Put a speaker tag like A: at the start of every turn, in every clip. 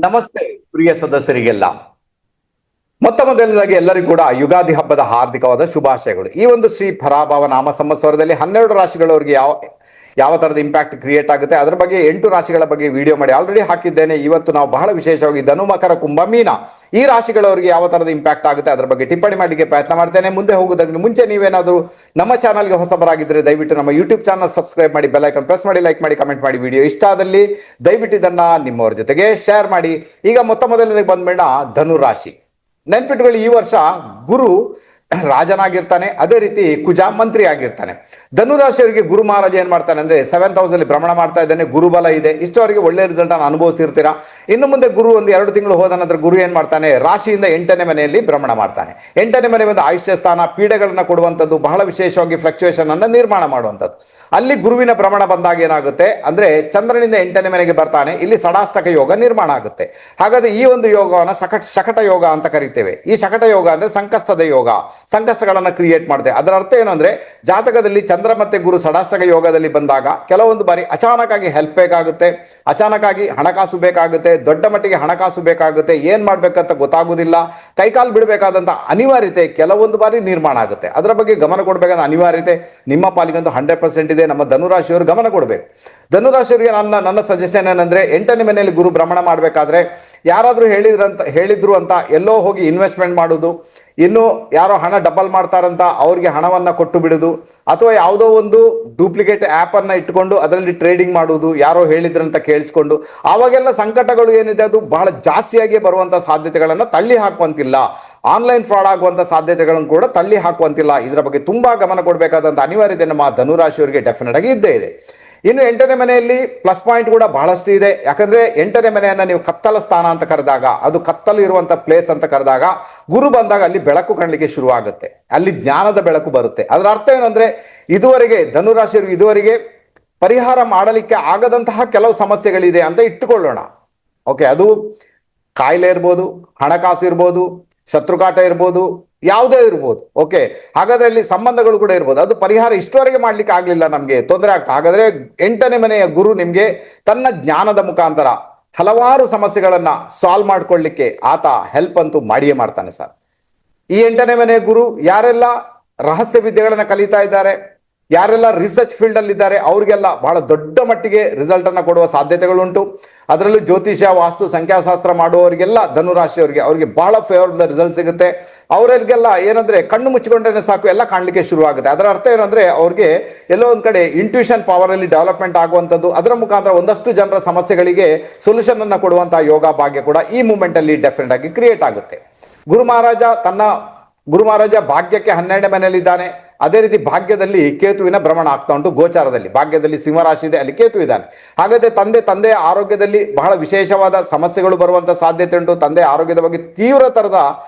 A: ನಮಸ್ತೆ ಪ್ರಿಯ ಸದಸ್ಯರಿಗೆಲ್ಲ. ಮೊತ್ತ ಮೊದಲನೇದಾಗಿ ಎಲ್ಲರಿಗೂ ಕೂಡ ಯುಗಾದಿ ಹಬ್ಬದ ಹಾರ್ದಿಕವಾದ ಶುಭಾಶಯಗಳು. ಈ ಒಂದು ಶ್ರೀ ಪರಾಭವ ನಾಮ ಸಂವತ್ಸರದಲ್ಲಿ 12 ರಾಶಿಗಳವರಿಗೆ ಯಾವ ಯಾವ ತರದ ಇಂಪ್ಯಾಕ್ಟ್ ಕ್ರಿಯೇಟ್ ಆಗುತ್ತೆ ಅದರ ಬಗ್ಗೆ 8 ರಾಶಿಗಳ ಬಗ್ಗೆ ವಿಡಿಯೋ ಮಾಡಿ ಆಲ್ರೆಡಿ ಹಾಕಿದ್ದೇನೆ. ಇವತ್ತು ನಾವು ಬಹಳ ವಿಶೇಷವಾಗಿ ಧನು, ಮಕರ, ಕುಂಭ, ಮೀನ ಈ ರಾಶಿಗಳವರಿಗೆ ಯಾವ ತರದ ಇಂಪ್ಯಾಕ್ಟ್ ಆಗುತ್ತೆ ಅದರ ಬಗ್ಗೆ ಟಿಪ್ಪಣಿ ಮಾಡಲಿಕ್ಕೆ ಪ್ರಯತ್ನ ಮಾಡ್ತೇನೆ. ಮುಂದೆ ಹೋಗೋದಕ್ಕೆ ಮುಂಚೆ ನೀವೇನಾದರೂ ನಮ್ಮ ಚಾನಲ್ಗೆ ಹೊಸಬರಾಗಿದ್ದರೆ ದಯವಿಟ್ಟು ನಮ್ಮ ಯೂಟ್ಯೂಬ್ ಚಾನಲ್ ಸಬ್ಸ್ಕ್ರೈಬ್ ಮಾಡಿ, ಬೆಲ್ ಐಕಾನ್ ಪ್ರೆಸ್ ಮಾಡಿ, ಲೈಕ್ ಮಾಡಿ, ಕಮೆಂಟ್ ಮಾಡಿ. ವಿಡಿಯೋ ಇಷ್ಟ ಆದಲ್ಲಿ ದಯವಿಟ್ಟು ಇದನ್ನ ನಿಮ್ಮವರ ಜೊತೆಗೆ ಶೇರ್ ಮಾಡಿ. ಈಗ ಮೊತ್ತ ಮೊದಲನೇದಾಗಿ ಬಂದ್ಮೇಡ ಧನು ರಾಶಿ. ನೆನ್ಪಿಟ್ಕೊಳ್ಳಿ, ಈ ವರ್ಷ ಗುರು ರಾಜನಾಗಿರ್ತಾನೆ, ಅದೇ ರೀತಿ ಕುಜ ಮಂತ್ರಿ ಆಗಿರ್ತಾನೆ. ಧನುರಾಶಿಯವರಿಗೆ ಗುರು ಮಹಾರಾಜ ಏನ್ ಮಾಡ್ತಾನೆ ಅಂದ್ರೆ 7th ಹೌಸ್ ಅಲ್ಲಿ ಭ್ರಮಣ ಮಾಡ್ತಾ ಇದ್ದಾನೆ. ಗುರುಬಲ ಇದೆ, ಇಷ್ಟವರೆಗೆ ಒಳ್ಳೆ ರಿಸಲ್ಟ್ ಅನ್ನು ಅನುಭವಿಸಿರ್ತೀರಾ. ಇನ್ನು ಮುಂದೆ ಗುರು ಒಂದು 2 ತಿಂಗಳು ಹೋದ ನಂತರ ಗುರು ಏನ್ ಮಾಡ್ತಾನೆ, ರಾಶಿಯಿಂದ 8ನೇ ಮನೆಯಲ್ಲಿ ಭ್ರಮಣ ಮಾಡ್ತಾನೆ. 8ನೇ ಮನೆ ಒಂದು ಆಯುಷ್ಯ ಸ್ಥಾನ, ಪೀಡೆಗಳನ್ನ ಕೊಡುವಂಥದ್ದು, ಬಹಳ ವಿಶೇಷವಾಗಿ ಫ್ಲಕ್ಚುಯೇಷನ್ ಅನ್ನ ನಿರ್ಮಾಣ ಮಾಡುವಂಥದ್ದು. ಅಲ್ಲಿ ಗುರುವಿನ ಭ್ರಮಣ ಬಂದಾಗ ಏನಾಗುತ್ತೆ ಅಂದ್ರೆ ಚಂದ್ರನಿಂದ 8ನೇ ಮನೆಗೆ ಬರ್ತಾನೆ. ಇಲ್ಲಿ ಷಡಾಷ್ಟಕ ಯೋಗ ನಿರ್ಮಾಣ ಆಗುತ್ತೆ. ಹಾಗಾದ್ರೆ ಈ ಒಂದು ಯೋಗವನ್ನ ಶಕಟ ಯೋಗ ಅಂತ ಕರಿತೇವೆ. ಈ ಶಕಟ ಯೋಗ ಅಂದ್ರೆ ಸಂಕಷ್ಟದ ಯೋಗ, ಸಂಕಷ್ಟಗಳನ್ನ ಕ್ರಿಯೇಟ್ ಮಾಡುತ್ತೆ. ಅದರ ಅರ್ಥ ಏನು ಅಂದ್ರೆ ಜಾತಕದಲ್ಲಿ ಚಂದ್ರ ಮತ್ತೆ ಗುರು ಷಡಾಷ್ಟಕ ಯೋಗದಲ್ಲಿ ಬಂದಾಗ ಕೆಲವೊಂದು ಬಾರಿ ಅಚಾನಕ್ ಆಗಿ ಹೆಲ್ಪ್ ಬೇಕಾಗುತ್ತೆ, ಅಚಾನಕ್ ಆಗಿ ಹಣಕಾಸು ಬೇಕಾಗುತ್ತೆ, ದೊಡ್ಡ ಮಟ್ಟಿಗೆ ಹಣಕಾಸು ಬೇಕಾಗುತ್ತೆ, ಏನ್ ಮಾಡ್ಬೇಕಂತ ಗೊತ್ತಾಗುದಿಲ್ಲ, ಕೈಕಾಲು ಬಿಡಬೇಕಾದಂತ ಅನಿವಾರ್ಯತೆ ಕೆಲವೊಂದು ಬಾರಿ ನಿರ್ಮಾಣ ಆಗುತ್ತೆ. ಅದರ ಬಗ್ಗೆ ಗಮನ ಕೊಡಬೇಕಾದ ಅನಿವಾರ್ಯತೆ ನಿಮ್ಮ ಪಾಲಿಗಂತೂ 100% ಇದೆ. ನಮ್ಮ ಧನುರಾಶಿಯವರು ಗಮನ ಕೊಡಬೇಕು. ಧನುರಾಶಿಯವರಿಗೆ ನನ್ನ ಸಜೆಷನ್ ಏನಂದ್ರೆ 8ನೇ ಮನೆಯಲ್ಲಿ ಗುರು ಭ್ರಮಣ ಮಾಡಬೇಕಾದ್ರೆ ಯಾರಾದ್ರೂ ಹೇಳಿದ್ರು ಅಂತ ಎಲ್ಲೋ ಹೋಗಿ ಇನ್ವೆಸ್ಟ್ಮೆಂಟ್ ಮಾಡುದು, ಇನ್ನು ಯಾರೋ ಹಣ ಡಬಲ್ ಮಾಡ್ತಾರಂತ ಅವ್ರಿಗೆ ಹಣವನ್ನ ಕೊಟ್ಟು ಬಿಡುದು, ಅಥವಾ ಯಾವುದೋ ಒಂದು ಡೂಪ್ಲಿಕೇಟ್ ಆ್ಯಪ್ ಅನ್ನ ಇಟ್ಕೊಂಡು ಅದರಲ್ಲಿ ಟ್ರೇಡಿಂಗ್ ಮಾಡುವುದು, ಯಾರೋ ಹೇಳಿದ್ರಂತ ಕೇಳಿಸ್ಕೊಂಡು, ಆವಾಗೆಲ್ಲ ಸಂಕಟಗಳು ಏನಿದೆ ಅದು ಬಹಳ ಜಾಸ್ತಿಯಾಗಿ ಬರುವಂತ ಸಾಧ್ಯತೆಗಳನ್ನ ತಳ್ಳಿ ಹಾಕುವಂತಿಲ್ಲ. ಆನ್ಲೈನ್ ಫ್ರಾಡ್ ಆಗುವಂತ ಸಾಧ್ಯತೆಗಳನ್ನು ಕೂಡ ತಳ್ಳಿ ಹಾಕುವಂತಿಲ್ಲ. ಇದರ ಬಗ್ಗೆ ತುಂಬಾ ಗಮನ ಕೊಡಬೇಕಾದಂತ ಅನಿವಾರ್ಯತೆ ನಮ್ಮ ಧನುರಾಶಿಯವರಿಗೆ ಡೆಫಿನೆಟ್ ಆಗಿ ಇದ್ದೇ ಇದೆ. ಇನ್ನು 8ನೇ ಮನೆಯಲ್ಲಿ ಪ್ಲಸ್ ಪಾಯಿಂಟ್ ಕೂಡ ಬಹಳಷ್ಟು ಇದೆ. ಯಾಕಂದ್ರೆ 8ನೇ ಮನೆಯನ್ನ ನೀವು ಕತ್ತಲ ಸ್ಥಾನ ಅಂತ ಕರೆದಾಗ, ಅದು ಕತ್ತಲು ಇರುವಂತ ಪ್ಲೇಸ್ ಅಂತ ಕರೆದಾಗ, ಗುರು ಬಂದಾಗ ಅಲ್ಲಿ ಬೆಳಕು ಕಾಣಲಿಕ್ಕೆ ಶುರು ಆಗುತ್ತೆ, ಅಲ್ಲಿ ಜ್ಞಾನದ ಬೆಳಕು ಬರುತ್ತೆ. ಅದರ ಅರ್ಥ ಏನಂದ್ರೆ ಇದುವರೆಗೆ ಧನುರಾಶಿಯವರಿಗೆ ಇದುವರೆಗೆ ಪರಿಹಾರ ಮಾಡಲಿಕ್ಕೆ ಆಗದಂತಹ ಕೆಲವು ಸಮಸ್ಯೆಗಳಿದೆ ಅಂತ ಇಟ್ಟುಕೊಳ್ಳೋಣ. ಓಕೆ, ಅದು ಕಾಯಿಲೆ ಇರ್ಬೋದು, ಹಣಕಾಸು ಇರ್ಬೋದು, ಶತ್ರುಕಾಟ ಇರ್ಬೋದು, ಯಾವುದೇ ಇರ್ಬೋದು. ಓಕೆ, ಹಾಗಾದ್ರೆ ಅಲ್ಲಿ ಸಂಬಂಧಗಳು ಕೂಡ ಇರ್ಬೋದು. ಅದು ಪರಿಹಾರ ಇಷ್ಟವರೆಗೆ ಮಾಡ್ಲಿಕ್ಕೆ ಆಗ್ಲಿಲ್ಲ, ನಮ್ಗೆ ತೊಂದರೆ ಆಗ್ತಾ. ಹಾಗಾದ್ರೆ 8ನೇ ಮನೆಯ ಗುರು ನಿಮ್ಗೆ ತನ್ನ ಜ್ಞಾನದ ಮುಖಾಂತರ ಹಲವಾರು ಸಮಸ್ಯೆಗಳನ್ನ ಸಾಲ್ವ್ ಮಾಡ್ಕೊಳ್ಳಿಕ್ಕೆ ಆತ ಹೆಲ್ಪ್ ಅಂತೂ ಮಾಡಿಯೇ ಮಾಡ್ತಾನೆ ಸರ್. ಈ 8ನೇ ಮನೆಯ ಗುರು ಯಾರೆಲ್ಲ ರಹಸ್ಯ ವಿದ್ಯೆಗಳನ್ನ ಕಲಿತಾ ಇದ್ದಾರೆ, ಯಾರೆಲ್ಲ ರಿಸರ್ಚ್ ಫೀಲ್ಡ್ ಅಲ್ಲಿ ಇದ್ದಾರೆ, ಅವ್ರಿಗೆಲ್ಲ ಬಹಳ ದೊಡ್ಡ ಮಟ್ಟಿಗೆ ರಿಸಲ್ಟ್ ಅನ್ನ ಕೊಡುವ ಸಾಧ್ಯತೆಗಳುಂಟು. ಅದರಲ್ಲೂ ಜ್ಯೋತಿಷ್ಯ, ವಾಸ್ತು, ಸಂಖ್ಯಾಶಾಸ್ತ್ರ ಮಾಡುವವರಿಗೆಲ್ಲ ಧನುರಾಶಿಯವರಿಗೆ ಅವ್ರಿಗೆ ಬಹಳ ಫೇವರಬಲ್ ರಿಸಲ್ಟ್ ಸಿಗುತ್ತೆ. ಅವರಿಗೆಲ್ಲ ಏನಂದ್ರೆ ಕಣ್ಣು ಮುಚ್ಚಿಕೊಂಡ್ರೆ ಸಾಕು ಎಲ್ಲ ಕಾಣ್ಲಿಕ್ಕೆ ಶುರು ಆಗುತ್ತೆ. ಅದರ ಅರ್ಥ ಏನಂದ್ರೆ ಅವ್ರಿಗೆ ಎಲ್ಲೋ ಒಂದ್ ಕಡೆ ಇಂಟ್ಯೂಷನ್ ಪವರ್ ಅಲ್ಲಿ ಡೆವಲಪ್ಮೆಂಟ್ ಆಗುವಂಥದ್ದು, ಅದರ ಮುಖಾಂತರ ಒಂದಷ್ಟು ಜನರ ಸಮಸ್ಯೆಗಳಿಗೆ ಸೊಲ್ಯೂಷನ್ ಅನ್ನ ಕೊಡುವಂತಹ ಯೋಗ ಭಾಗ್ಯ ಕೂಡ ಈ ಮೂಮೆಂಟ್ ಅಲ್ಲಿ ಡೆಫಿನೆಟ್ ಆಗಿ ಕ್ರಿಯೇಟ್ ಆಗುತ್ತೆ. ಗುರು ಮಹಾರಾಜ ಭಾಗ್ಯಕ್ಕೆ 12ನೇ ಮನೆಯಲ್ಲಿದ್ದಾನೆ. ಅದೇ ರೀತಿ ಭಾಗ್ಯದಲ್ಲಿ ಕೇತುವಿನ ಭ್ರಮಣ ಆಗ್ತಾ ಉಂಟು. ಗೋಚಾರದಲ್ಲಿ ಭಾಗ್ಯದಲ್ಲಿ ಸಿಂಹರಾಶಿ ಇದೆ, ಅಲ್ಲಿ ಕೇತು ಇದ್ದಾನೆ. ಹಾಗಾದ್ರೆ ತಂದೆಯ ಆರೋಗ್ಯದಲ್ಲಿ ಬಹಳ ವಿಶೇಷವಾದ ಸಮಸ್ಯೆಗಳು ಬರುವಂತ ಸಾಧ್ಯತೆ ಉಂಟು. ತಂದೆಯ ಆರೋಗ್ಯದ ಬಗ್ಗೆ ತೀವ್ರ ತರದ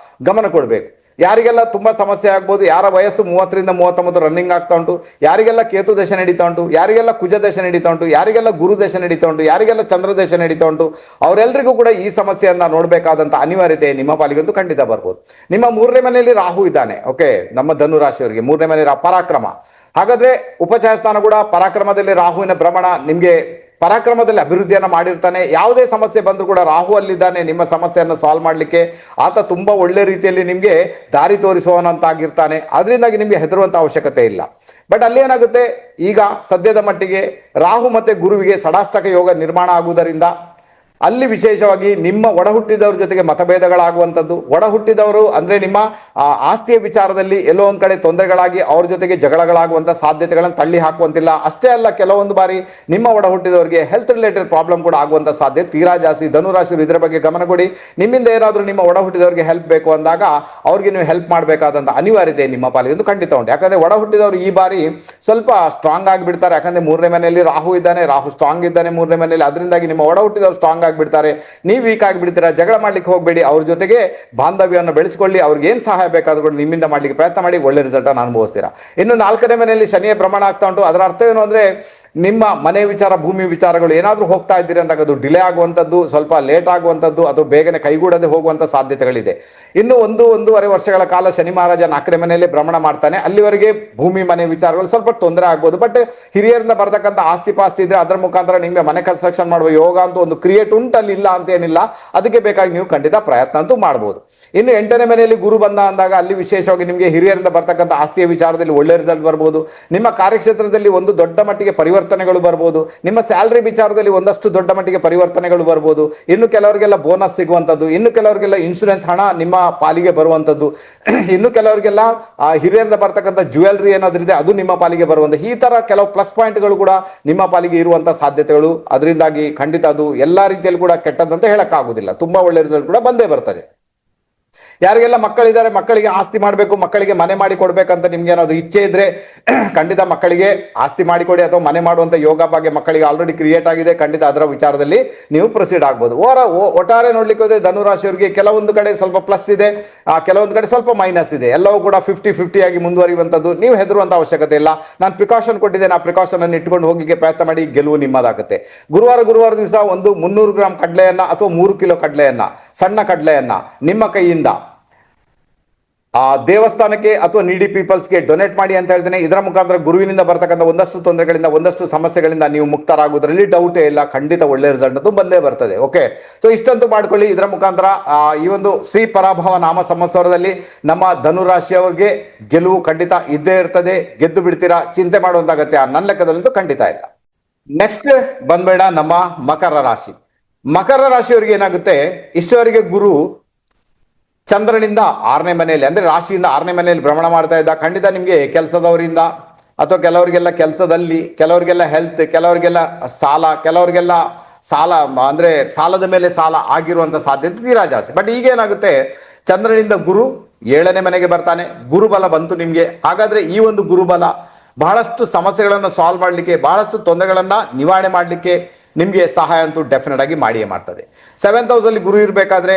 A: ಗಮನ ಕೊಡಬೇಕು. ಯಾರಿಗೆಲ್ಲ ತುಂಬಾ ಸಮಸ್ಯೆ ಆಗ್ಬೋದು, ಯಾರ ವಯಸ್ಸು 30ರಿಂದ 39 ರನ್ನಿಂಗ್ ಆಗ್ತಾ ಉಂಟು, ಯಾರಿಗೆಲ್ಲ ಕೇತು ದಶೆ ನಡೀತಾ ಉಂಟು, ಯಾರಿಗೆಲ್ಲ ಕುಜ ದಶೆ ನಡೀತಾ ಉಂಟು, ಯಾರಿಗೆಲ್ಲ ಗುರು ದಶೆ ನಡೀತಾ ಉಂಟು, ಯಾರಿಗೆಲ್ಲ ಚಂದ್ರ ದಶೆ ನಡೀತಾ ಉಂಟು, ಅವರೆಲ್ಲರಿಗೂ ಕೂಡ ಈ ಸಮಸ್ಯೆಯನ್ನ ನೋಡ್ಬೇಕಾದಂತ ಅನಿವಾರ್ಯತೆ ನಿಮ್ಮ ಪಾಲಿಗಂತೂ ಖಂಡಿತ ಬರ್ಬೋದು. ನಿಮ್ಮ 3ನೇ ಮನೆಯಲ್ಲಿ ರಾಹು ಇದ್ದಾನೆ. ಓಕೆ, ನಮ್ಮ ಧನುರಾಶಿಯವರಿಗೆ 3ನೇ ಮನೆ ಪರಾಕ್ರಮ. ಹಾಗಾದ್ರೆ ಉಪಚಯ ಸ್ಥಾನ ಕೂಡ ಪರಾಕ್ರಮದಲ್ಲಿ ರಾಹುವಿನ ಭ್ರಮಣ ನಿಮ್ಗೆ ಪರಾಕ್ರಮದಲ್ಲಿ ಅಭಿವೃದ್ಧಿಯನ್ನ ಮಾಡಿರ್ತಾನೆ. ಯಾವುದೇ ಸಮಸ್ಯೆ ಬಂದರೂ ಕೂಡ ರಾಹು ಅಲ್ಲಿದ್ದಾನೆ ನಿಮ್ಮ ಸಮಸ್ಯೆಯನ್ನು ಸಾಲ್ವ್ ಮಾಡಲಿಕ್ಕೆ. ಆತ ತುಂಬಾ ಒಳ್ಳೆ ರೀತಿಯಲ್ಲಿ ನಿಮ್ಗೆ ದಾರಿ ತೋರಿಸುವವನಂತಾಗಿರ್ತಾನೆ. ಅದರಿಂದಾಗಿ ನಿಮ್ಗೆ ಹೆದರುವಂತ ಅವಶ್ಯಕತೆ ಇಲ್ಲ. ಬಟ್ ಅಲ್ಲಿ ಏನಾಗುತ್ತೆ, ಈಗ ಸದ್ಯದ ಮಟ್ಟಿಗೆ ರಾಹು ಮತ್ತೆ ಗುರುವಿಗೆ ಷಡಾಷ್ಟಕ ಯೋಗ ನಿರ್ಮಾಣ ಆಗುವುದರಿಂದ ಅಲ್ಲಿ ವಿಶೇಷವಾಗಿ ನಿಮ್ಮ ಒಡ ಹುಟ್ಟಿದವ್ರ ಜೊತೆಗೆ ಮತಭೇದಗಳಾಗುವಂಥದ್ದು, ಒಡ ಹುಟ್ಟಿದವರು ಅಂದ್ರೆ ನಿಮ್ಮ ಆಸ್ತಿಯ ವಿಚಾರದಲ್ಲಿ ಎಲ್ಲೋ ಒಂದ್ ಕಡೆ ತೊಂದರೆಗಳಾಗಿ ಅವ್ರ ಜೊತೆಗೆ ಜಗಳಗಳಾಗುವಂತ ಸಾಧ್ಯತೆಗಳನ್ನು ತಳ್ಳಿ ಹಾಕುವಂತಿಲ್ಲ. ಅಷ್ಟೇ ಅಲ್ಲ, ಕೆಲವೊಂದು ಬಾರಿ ನಿಮ್ಮ ಒಡ ಹುಟ್ಟಿದವರಿಗೆ ಹೆಲ್ತ್ ರಿಲೇಟೆಡ್ ಪ್ರಾಬ್ಲಮ್ ಕೂಡ ಆಗುವಂತ ಸಾಧ್ಯತೆ ತೀರಾ ಜಾಸ್ತಿ. ಧನುರಾಶಿಯರು ಇದರ ಬಗ್ಗೆ ಗಮನ ಕೊಡಿ. ನಿಮ್ಮಿಂದ ಏನಾದರೂ ನಿಮ್ಮ ಒಡ ಹುಟ್ಟಿದವರಿಗೆ ಹೆಲ್ಪ್ ಬೇಕು ಅಂದಾಗ ಅವ್ರಿಗೆ ನೀವು ಹೆಲ್ಪ್ ಮಾಡಬೇಕಾದಂತ ಅನಿವಾರ್ಯತೆ ನಿಮ್ಮ ಪಾಲಿಗೆ ಖಂಡಿತ ಉಂಟು. ಯಾಕಂದ್ರೆ ಒಡ ಹುಟ್ಟಿದವರು ಈ ಬಾರಿ ಸ್ವಲ್ಪ ಸ್ಟ್ರಾಂಗ್ ಆಗಿಬಿಡ್ತಾರೆ. ಯಾಕಂದ್ರೆ 3ನೇ ಮನೆಯಲ್ಲಿ ರಾಹು ಇದ್ದಾನೆ, ರಾಹು ಸ್ಟ್ರಾಂಗ್ ಇದ್ದಾನೆ 3ನೇ ಮನೆಯಲ್ಲಿ. ಅದರಿಂದಾಗಿ ನಿಮ್ಮ ಒಡ ಹುಟ್ಟಿದವರು ಸ್ಟ್ರಾಂಗ್ ಆಗಿಬಿಡ್ತಾರೆ, ನೀವು ವೀಕ್ ಆಗಿಬಿಡ್ತೀರಾ. ಜಗಳ ಮಾಡ್ಲಿಕ್ಕೆ ಹೋಗಬೇಡಿ, ಅವ್ರ ಜೊತೆಗೆ ಬಾಂಧವ್ಯವನ್ನು ಬೆಳೆಸಿಕೊಳ್ಳಿ. ಅವ್ರಿಗೆ ಏನ್ ಸಹಾಯ ಬೇಕಾದ್ರೂ ಕೂಡ ನಿಮ್ಮಿಂದ ಮಾಡ್ಲಿಕ್ಕೆ ಪ್ರಯತ್ನ ಮಾಡಿ, ಒಳ್ಳೆ ರಿಸಲ್ಟ್ ಅನ್ನು ಅನುಭವಿಸ್ತೀರಾ. ಇನ್ನು 4ನೇ ಮನೆಯಲ್ಲಿ ಶನಿಯ ಭ್ರಮಣ ಆಗ್ತಾ ಉಂಟು. ಅದರ ಅರ್ಥ ಏನು ಅಂದ್ರೆ ನಿಮ್ಮ ಮನೆ ವಿಚಾರ, ಭೂಮಿ ವಿಚಾರಗಳು ಏನಾದರೂ ಹೋಗ್ತಾ ಇದ್ದೀರಿ ಅಂದಾಗ ಅದು ಡಿಲೇ ಆಗುವಂಥದ್ದು, ಸ್ವಲ್ಪ ಲೇಟ್ ಆಗುವಂಥದ್ದು, ಅದು ಬೇಗನೆ ಕೈಗೂಡದೆ ಹೋಗುವಂಥ ಸಾಧ್ಯತೆಗಳಿದೆ. ಇನ್ನು ಒಂದೂವರೆ ವರ್ಷಗಳ ಕಾಲ ಶನಿ ಮಹಾರಾಜ 4ನೇ ಮನೆಯಲ್ಲಿ ಭ್ರಮಣ ಮಾಡ್ತಾನೆ. ಅಲ್ಲಿವರೆಗೆ ಭೂಮಿ ಮನೆ ವಿಚಾರಗಳು ಸ್ವಲ್ಪ ತೊಂದರೆ ಆಗ್ಬೋದು. ಬಟ್ ಹಿರಿಯರಿಂದ ಬರ್ತಕ್ಕಂಥ ಆಸ್ತಿ ಪಾಸ್ತಿ ಇದ್ರೆ ಅದರ ಮುಖಾಂತರ ನಿಮಗೆ ಮನೆ ಕನ್ಸ್ಟ್ರಕ್ಷನ್ ಮಾಡುವ ಯೋಗ ಅಂತೂ ಒಂದು ಕ್ರಿಯೇಟ್ ಉಂಟಲ್ಲಿ, ಇಲ್ಲ ಅಂತ ಏನಿಲ್ಲ. ಅದಕ್ಕೆ ಬೇಕಾಗಿ ನೀವು ಖಂಡಿತ ಪ್ರಯತ್ನ ಅಂತೂ ಮಾಡ್ಬೋದು. ಇನ್ನು 8ನೇ ಮನೆಯಲ್ಲಿ ಗುರು ಬಂದ ಅಂದಾಗ ಅಲ್ಲಿ ವಿಶೇಷವಾಗಿ ನಿಮಗೆ ಹಿರಿಯರಿಂದ ಬರ್ತಕ್ಕಂಥ ಆಸ್ತಿಯ ವಿಚಾರದಲ್ಲಿ ಒಳ್ಳೆ ರಿಸಲ್ಟ್ ಬರ್ಬೋದು. ನಿಮ್ಮ ಕಾರ್ಯಕ್ಷೇತ್ರದಲ್ಲಿ ಒಂದು ದೊಡ್ಡ ಮಟ್ಟಿಗೆ ಪರಿವರ್ತನೆಗಳು ಬರ್ಬೋದು. ನಿಮ್ಮ ಸ್ಯಾಲರಿ ವಿಚಾರದಲ್ಲಿ ಒಂದಷ್ಟು ದೊಡ್ಡ ಮಟ್ಟಿಗೆ ಪರಿವರ್ತನೆಗಳು ಬರ್ಬೋದು. ಇನ್ನು ಕೆಲವರಿಗೆಲ್ಲ ಬೋನಸ್ ಸಿಗುವಂಥದ್ದು, ಇನ್ನು ಕೆಲವರಿಗೆಲ್ಲ ಇನ್ಶೂರೆನ್ಸ್ ಹಣ ನಿಮ್ಮ ಪಾಲಿಗೆ ಬರುವಂಥದ್ದು, ಇನ್ನು ಕೆಲವರಿಗೆಲ್ಲ ಹಿರಿಯರಿಂದ ಬರ್ತಕ್ಕಂಥ ಜ್ಯುವೆಲ್ರಿ ಏನಾದ್ರಿದೆ ಅದು ನಿಮ್ಮ ಪಾಲಿಗೆ ಬರುವಂಥ, ಈ ತರ ಕೆಲವು ಪ್ಲಸ್ ಪಾಯಿಂಟ್ಗಳು ಕೂಡ ನಿಮ್ಮ ಪಾಲಿಗೆ ಇರುವಂತಹ ಸಾಧ್ಯತೆಗಳು. ಅದರಿಂದಾಗಿ ಖಂಡಿತ ಅದು ಎಲ್ಲಾ ರೀತಿಯಲ್ಲಿ ಕೂಡ ಕೆಟ್ಟದಂತ ಹೇಳಕ್ಕಾಗುದಿಲ್ಲ, ತುಂಬಾ ಒಳ್ಳೆ ರಿಸಲ್ಟ್ ಕೂಡ ಬಂದೇ ಬರ್ತದೆ. ಯಾರಿಗೆಲ್ಲ ಮಕ್ಕಳಿದ್ದಾರೆ, ಮಕ್ಕಳಿಗೆ ಆಸ್ತಿ ಮಾಡಬೇಕು, ಮಕ್ಕಳಿಗೆ ಮನೆ ಮಾಡಿ ಕೊಡ್ಬೇಕಂತ ನಿಮ್ಗೆ ಏನಾದ್ರು ಇಚ್ಛೆ ಇದ್ರೆ ಖಂಡಿತ ಮಕ್ಕಳಿಗೆ ಆಸ್ತಿ ಮಾಡಿಕೊಡಿ, ಅಥವಾ ಮನೆ ಮಾಡುವಂತ ಯೋಗ ಭಾಗ್ಯ ಮಕ್ಕಳಿಗೆ ಆಲ್ರೆಡಿ ಕ್ರಿಯೇಟ್ ಆಗಿದೆ. ಖಂಡಿತ ಅದರ ವಿಚಾರದಲ್ಲಿ ನೀವು ಪ್ರೊಸೀಡ್ ಆಗ್ಬೋದು. ಒಟ್ಟಾರೆ ನೋಡ್ಲಿಕ್ಕೆ ಹೋದ್ರೆ ಧನುರಾಶಿಯವರಿಗೆ ಕೆಲವೊಂದು ಕಡೆ ಸ್ವಲ್ಪ ಪ್ಲಸ್ ಇದೆ, ಕೆಲವೊಂದು ಕಡೆ ಸ್ವಲ್ಪ ಮೈನಸ್ ಇದೆ. ಎಲ್ಲವೂ ಕೂಡ 50-50 ಆಗಿ ಮುಂದುವರಿಯುವಂಥದ್ದು. ನೀವು ಹೆದರುವಂತ ಅವಶ್ಯಕತೆ ಇಲ್ಲ. ನಾನು ಪ್ರಿಕಾಷನ್ ಕೊಟ್ಟಿದ್ದೇನೆ, ಆ ಪ್ರಿಕಾಷನ್ ಅನ್ನು ಇಟ್ಕೊಂಡು ಹೋಗ್ಲಿಕ್ಕೆ ಪ್ರಯತ್ನ ಮಾಡಿ, ಗೆಲುವು ನಿಮ್ಮದಾಗುತ್ತೆ. ಗುರುವಾರ ದಿವಸ ಒಂದು 300 ಗ್ರಾಂ ಕಡಲೆಯನ್ನ ಅಥವಾ 3 ಕಿಲೋ ಕಡಲೆಯನ್ನ, ಸಣ್ಣ ಕಡಲೆಯನ್ನ ನಿಮ್ಮ ಕೈಯಿಂದ ಆ ದೇವಸ್ಥಾನಕ್ಕೆ ಅಥವಾ ನೀಡಿ ಪೀಪಲ್ಸ್ಗೆ ಡೊನೇಟ್ ಮಾಡಿ ಅಂತ ಹೇಳ್ತೇನೆ. ಇದರ ಮುಖಾಂತರ ಗುರುವಿನಿಂದ ಬರ್ತಕ್ಕಂಥ ಒಂದಷ್ಟು ತೊಂದರೆಗಳಿಂದ, ಒಂದಷ್ಟು ಸಮಸ್ಯೆಗಳಿಂದ ನೀವು ಮುಕ್ತರಾಗುವುದರಲ್ಲಿ ಡೌಟೇ ಇಲ್ಲ. ಖಂಡಿತ ಒಳ್ಳೆ ರಿಸಲ್ಟ್ ಅಂತೂ ಬಂದೇ ಬರ್ತದೆ. ಓಕೆ, ಸೊ ಇಷ್ಟಂತೂ ಮಾಡ್ಕೊಳ್ಳಿ. ಇದರ ಮುಖಾಂತರ ಈ ಒಂದು ಶ್ರೀ ಪರಾಭವ ನಾಮ ಸಂವತ್ಸರದಲ್ಲಿ ನಮ್ಮ ಧನುರಾಶಿಯವರಿಗೆ ಗೆಲುವು ಖಂಡಿತ ಇದ್ದೇ ಇರ್ತದೆ. ಗೆದ್ದು ಬಿಡ್ತೀರಾ, ಚಿಂತೆ ಮಾಡುವಂತ ಅಗತ್ಯ ನನ್ನ ಲೆಕ್ಕದಲ್ಲಂತೂ ಖಂಡಿತ ಇಲ್ಲ. ನೆಕ್ಸ್ಟ್ ಬಂದ್ಬೇಡ ನಮ್ಮ ಮಕರ ರಾಶಿ. ಮಕರ ರಾಶಿಯವರಿಗೆ ಏನಾಗುತ್ತೆ, ಇಷ್ಟವರೆಗೆ ಗುರು ಚಂದ್ರನಿಂದ 6ನೇ ಮನೆಯಲ್ಲಿ, ಅಂದ್ರೆ ರಾಶಿಯಿಂದ 6ನೇ ಮನೆಯಲ್ಲಿ ಭ್ರಮಣ ಮಾಡ್ತಾ ಇದ್ದ. ಖಂಡಿತ ನಿಮಗೆ ಕೆಲಸದವರಿಂದ ಅಥವಾ ಕೆಲವರಿಗೆಲ್ಲ ಕೆಲಸದಲ್ಲಿ, ಕೆಲವರಿಗೆಲ್ಲ ಹೆಲ್ತ್, ಕೆಲವರಿಗೆಲ್ಲ ಸಾಲ, ಕೆಲವರಿಗೆಲ್ಲ ಸಾಲ ಅಂದ್ರೆ ಸಾಲದ ಮೇಲೆ ಸಾಲ ಆಗಿರುವಂತ ಸಾಧ್ಯತೆ ತೀರಾ ಜಾಸ್ತಿ. ಬಟ್ ಈಗ ಏನಾಗುತ್ತೆ, ಚಂದ್ರನಿಂದ ಗುರು 7ನೇ ಮನೆಗೆ ಬರ್ತಾನೆ. ಗುರುಬಲ ಬಂತು ನಿಮ್ಗೆ. ಹಾಗಾದ್ರೆ ಈ ಒಂದು ಗುರುಬಲ ಬಹಳಷ್ಟು ಸಮಸ್ಯೆಗಳನ್ನು ಸಾಲ್ವ್ ಮಾಡಲಿಕ್ಕೆ, ಬಹಳಷ್ಟು ತೊಂದರೆಗಳನ್ನ ನಿವಾರಣೆ ಮಾಡಲಿಕ್ಕೆ ನಿಮಗೆ ಸಹಾಯ ಅಂತೂ ಡೆಫಿನೆಟ್ ಆಗಿ ಮಾಡಿಯೇ ಮಾಡ್ತದೆ. 7th ಹೌಸಲ್ಲಿ ಗುರು ಇರಬೇಕಾದ್ರೆ,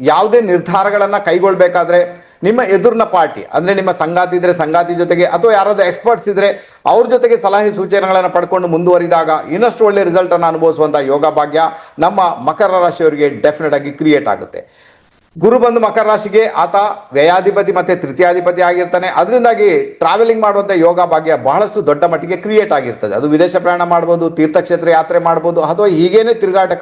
A: ಯಾವುದೇ ನಿರ್ಧಾರಗಳನ್ನ ಕೈಗೊಳ್ಬೇಕಾದ್ರೆ ನಿಮ್ಮ ಎದುರಿನ ಪಾರ್ಟಿ ಅಂದ್ರೆ ನಿಮ್ಮ ಸಂಗಾತಿ ಇದ್ರೆ ಸಂಗಾತಿ ಜೊತೆಗೆ, ಅಥವಾ ಯಾರಾದ್ರೂ ಎಕ್ಸ್ಪರ್ಟ್ಸ್ ಇದ್ರೆ ಅವ್ರ ಜೊತೆಗೆ ಸಲಹೆ ಸೂಚನೆಗಳನ್ನು ಪಡ್ಕೊಂಡು ಮುಂದುವರಿದಾಗ ಇನ್ನಷ್ಟು ಒಳ್ಳೆ ರಿಸಲ್ಟ್ ಅನ್ನು ಅನುಭವಿಸುವಂತಹ ಯೋಗ ಭಾಗ್ಯ ನಮ್ಮ ಮಕರ ರಾಶಿಯವರಿಗೆ ಡೆಫಿನೆಟ್ ಆಗಿ ಕ್ರಿಯೇಟ್ ಆಗುತ್ತೆ. ಗುರು ಬಂದು ಮಕರ ರಾಶಿಗೆ ಆತ ವ್ಯಯಾಧಿಪತಿ ಮತ್ತೆ ತೃತೀಯಾಧಿಪತಿ ಆಗಿರ್ತಾನೆ. ಅದರಿಂದಾಗಿ ಟ್ರಾವೆಲಿಂಗ್ ಮಾಡುವಂಥ ಯೋಗ ಭಾಗ್ಯ ಬಹಳಷ್ಟು ದೊಡ್ಡ ಮಟ್ಟಿಗೆ ಕ್ರಿಯೇಟ್ ಆಗಿರ್ತದೆ. ಅದು ವಿದೇಶ ಪ್ರಯಾಣ ಮಾಡ್ಬೋದು, ತೀರ್ಥಕ್ಷೇತ್ರ ಯಾತ್ರೆ ಮಾಡ್ಬೋದು, ಅಥವಾ ಹೀಗೇನೆ ತಿರುಗಾಟ